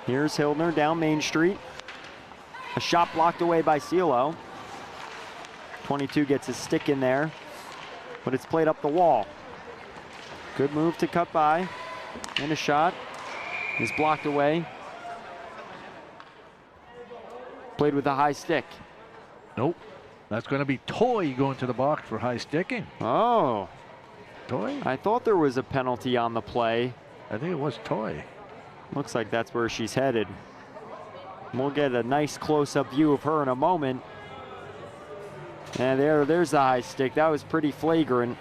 Here's Hildner down Main Street. A shot blocked away by Cielo. 22 gets his stick in there, but it's played up the wall. Good move to cut by, and a shot is blocked away. Played with a high stick. Nope. That's going to be Toy going to the box for high sticking. Oh. Toy? I thought there was a penalty on the play. I think it was Toy. Looks like that's where she's headed. We'll get a nice close-up view of her in a moment. And there's the high stick. That was pretty flagrant.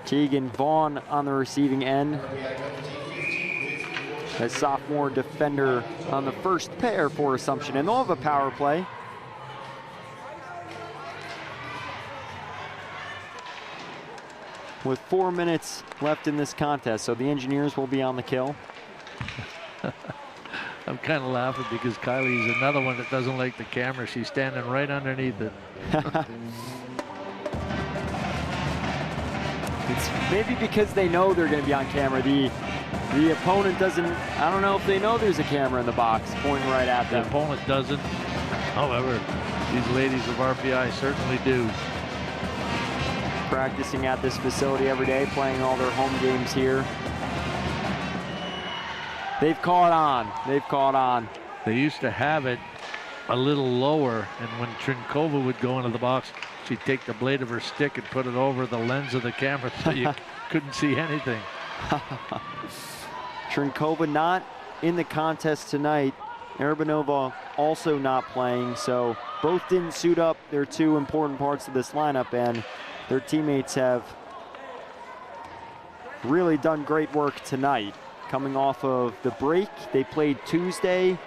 Keegan Vaughn on the receiving end. A sophomore defender on the first pair for Assumption. And they'll have a power play. With 4 minutes left in this contest, so the Engineers will be on the kill. I'm kind of laughing because Kylie's another one that doesn't like the camera. She's standing right underneath it. It's maybe because they know they're going to be on camera. The opponent doesn't, I don't know if they know there's a camera in the box pointing right at them. The opponent doesn't. However, these ladies of RPI certainly do. Practicing at this facility every day, playing all their home games here. They've caught on. They've caught on. They used to have it a little lower, and when Trinkova would go into the box, she'd take the blade of her stick and put it over the lens of the camera so you couldn't see anything. Trinkova not in the contest tonight. Erabanova also not playing, so both didn't suit up. They're two important parts of this lineup, and their teammates have really done great work tonight. Coming off of the break, they played Tuesday,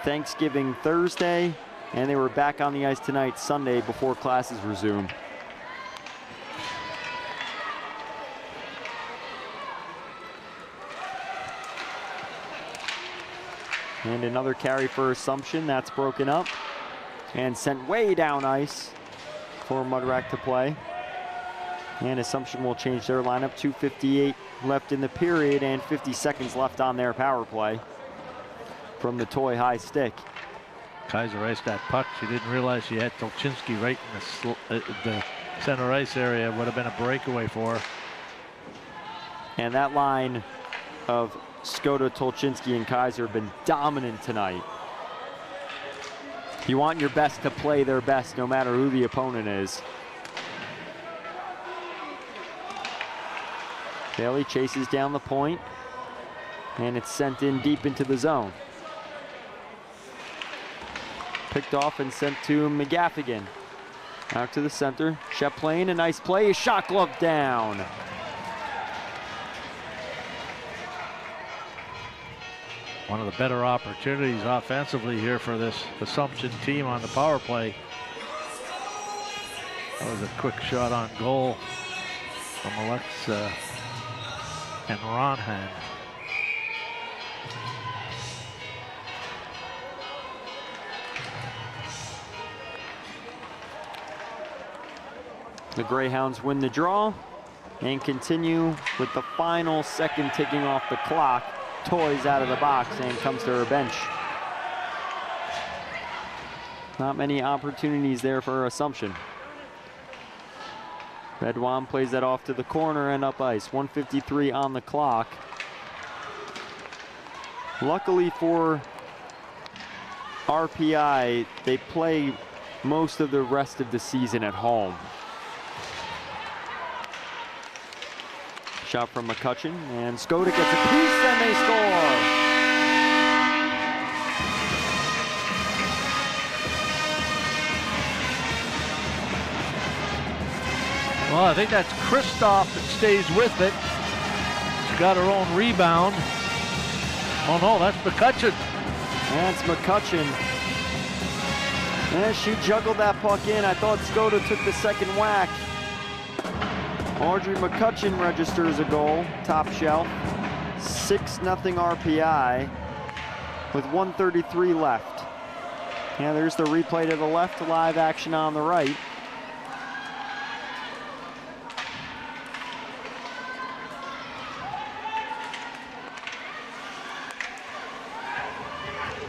Thanksgiving Thursday, and they were back on the ice tonight, Sunday, before classes resume. And another carry for Assumption. That's broken up and sent way down ice for Mudrack to play. And Assumption will change their lineup. 2:58 left in the period and 50 seconds left on their power play from the Toy high stick. Kaiser iced that puck. She didn't realize she had Tolchinsky right in the center ice area. Would have been a breakaway for her. And that line of Skoda, Tolchinsky, and Kaiser have been dominant tonight. You want your best to play their best no matter who the opponent is. Bailey chases down the point, and it's sent in deep into the zone. Picked off and sent to McGaffigan. Out to the center. Chaplain, a nice play. Shot glove down. One of the better opportunities offensively here for this Assumption team on the power play. That was a quick shot on goal from Alexa and Ronhan. The Greyhounds win the draw and continue with the final second ticking off the clock. Toys out of the box and comes to her bench. Not many opportunities there for Assumption. Redwan plays that off to the corner and up ice. 1:53 on the clock. Luckily for RPI, they play most of the rest of the season at home. Shot from McCutcheon, and Skoda gets a piece and they score. Well, I think that's Kristoff that stays with it. She's got her own rebound. Oh no, that's McCutcheon. That's McCutcheon. And she juggled that puck in. I thought Skoda took the second whack. Audrey McCutcheon registers a goal, top shelf. 6-0 RPI with 1:33 left. Yeah, there's the replay to the left, live action on the right.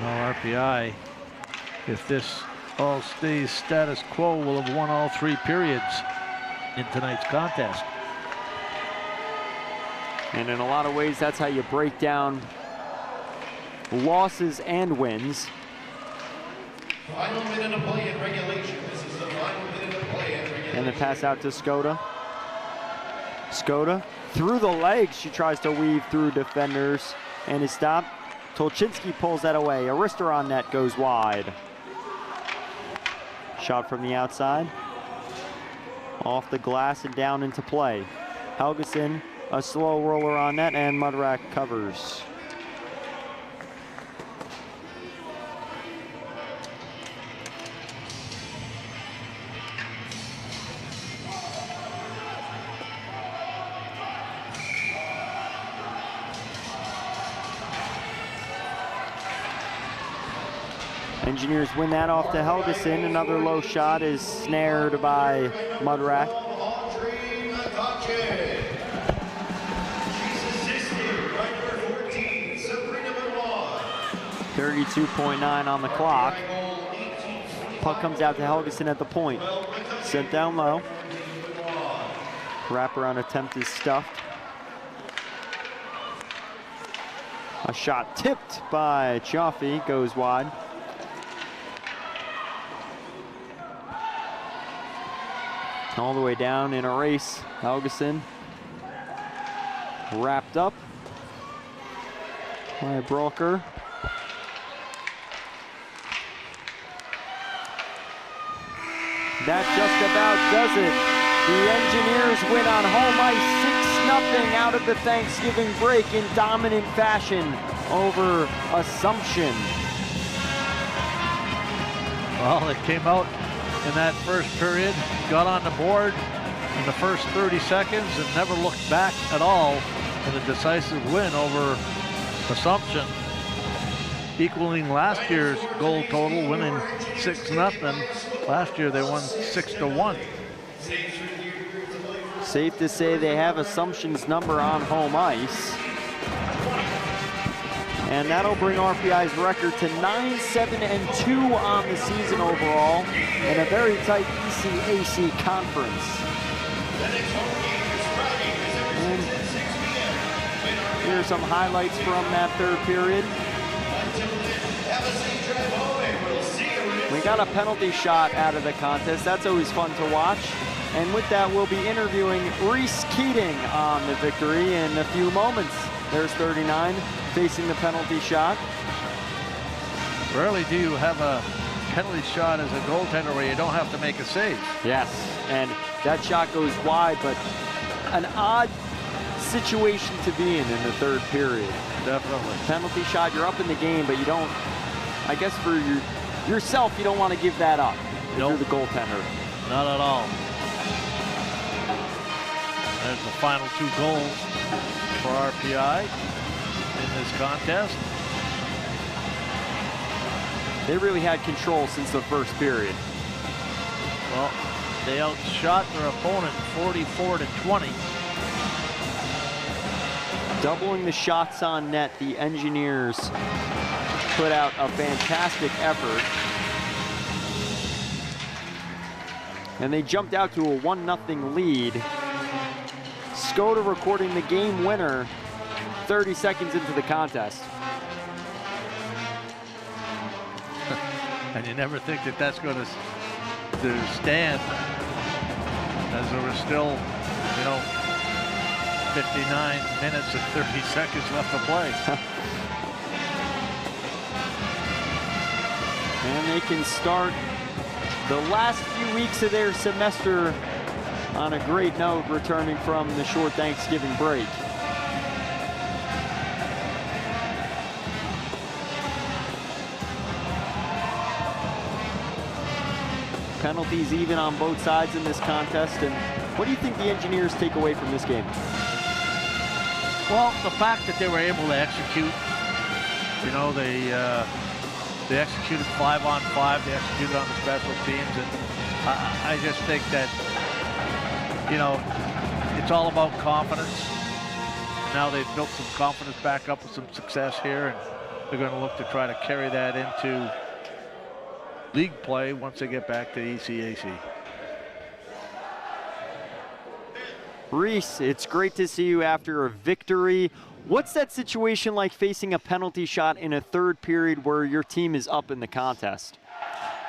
Well, RPI, if this all stays status quo, will have won all 3 periods in tonight's contest. And in a lot of ways, that's how you break down losses and wins. Final minute of play in regulation. This is the final minute of play in regulation. And the pass out to Skoda. Skoda through the legs. She tries to weave through defenders and is stopped. Tolchinsky pulls that away. Arister on net goes wide. Shot from the outside. Off the glass and down into play. Helgeson, a slow roller on net, and Mudrack covers. Engineers win that off to Helgeson. Another low shot is snared by Mudrack. 32.9 on the clock. Puck comes out to Helgeson at the point. Sent down low. Wraparound attempt is stuffed. A shot tipped by Chaffee, goes wide. All the way down in a race, Helgeson wrapped up by Broker. That just about does it. The Engineers win on home ice 6-0 out of the Thanksgiving break in dominant fashion over Assumption. Well, it came out in that first period, got on the board in the first 30 seconds and never looked back at all in a decisive win over Assumption, equaling last year's goal total, winning 6-0. Last year they won 6-1. Safe to say they have Assumption's number on home ice. And that'll bring RPI's record to 9-7-2 on the season overall in a very tight ECAC conference. And here are some highlights from that third period. We got a penalty shot out of the contest. That's always fun to watch. And with that, we'll be interviewing Reese Keating on the victory in a few moments. There's 39 facing the penalty shot. Rarely do you have a penalty shot as a goaltender where you don't have to make a save. Yes, and that shot goes wide, but an odd situation to be in the third period. Definitely. Penalty shot, you're up in the game, but you don't, I guess for yourself, you don't want to give that up if you're the goaltender. Not at all. There's the final two goals for RPI in this contest. They really had control since the first period. Well, they outshot their opponent 44-20. Doubling the shots on net, the Engineers put out a fantastic effort. And they jumped out to a 1-0 lead. Skoda recording the game winner 30 seconds into the contest. And you never think that that's going to stand, as there was still, 59 minutes and 30 seconds left to play. And they can start the last few weeks of their semester on a great note, returning from the short Thanksgiving break. Penalties even on both sides in this contest. And what do you think the Engineers take away from this game? Well, the fact that they were able to execute, they executed 5-on-5, they executed on the special teams, and I just think that, it's all about confidence. Now they've built some confidence back up with some success here, and they're going to look to try to carry that into league play once they get back to ECAC. Reese, it's great to see you after a victory. What's that situation like facing a penalty shot in a third period where your team is up in the contest?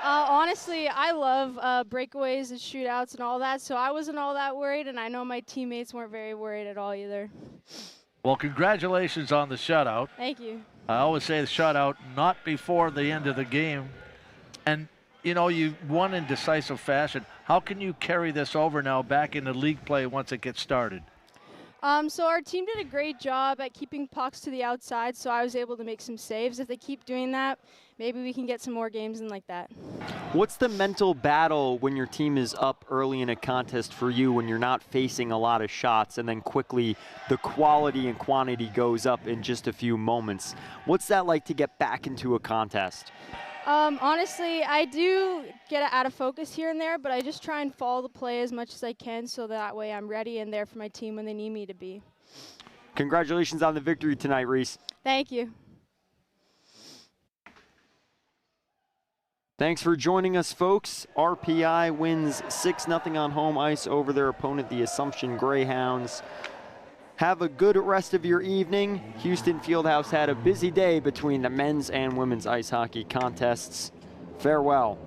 Honestly, I love breakaways and shootouts and all that, so I wasn't all that worried, and I know my teammates weren't very worried at all either. Well, congratulations on the shutout. Thank you. I always say the shutout, not before the end of the game. And, you know, you won in decisive fashion. How can you carry this over now back into league play once it gets started? So our team did a great job at keeping pucks to the outside, so I was able to make some saves. If they keep doing that, maybe we can get some more games in like that. What's the mental battle when your team is up early in a contest for you when you're not facing a lot of shots and then quickly the quality and quantity goes up in just a few moments? What's that like to get back into a contest? Honestly, I do get out of focus here and there, but I just try and follow the play as much as I can so that way I'm ready and there for my team when they need me to be. Congratulations on the victory tonight, Reese. Thank you. Thanks for joining us, folks. RPI wins 6-0 on home ice over their opponent, the Assumption Greyhounds. Have a good rest of your evening. Houston Fieldhouse had a busy day between the men's and women's ice hockey contests. Farewell.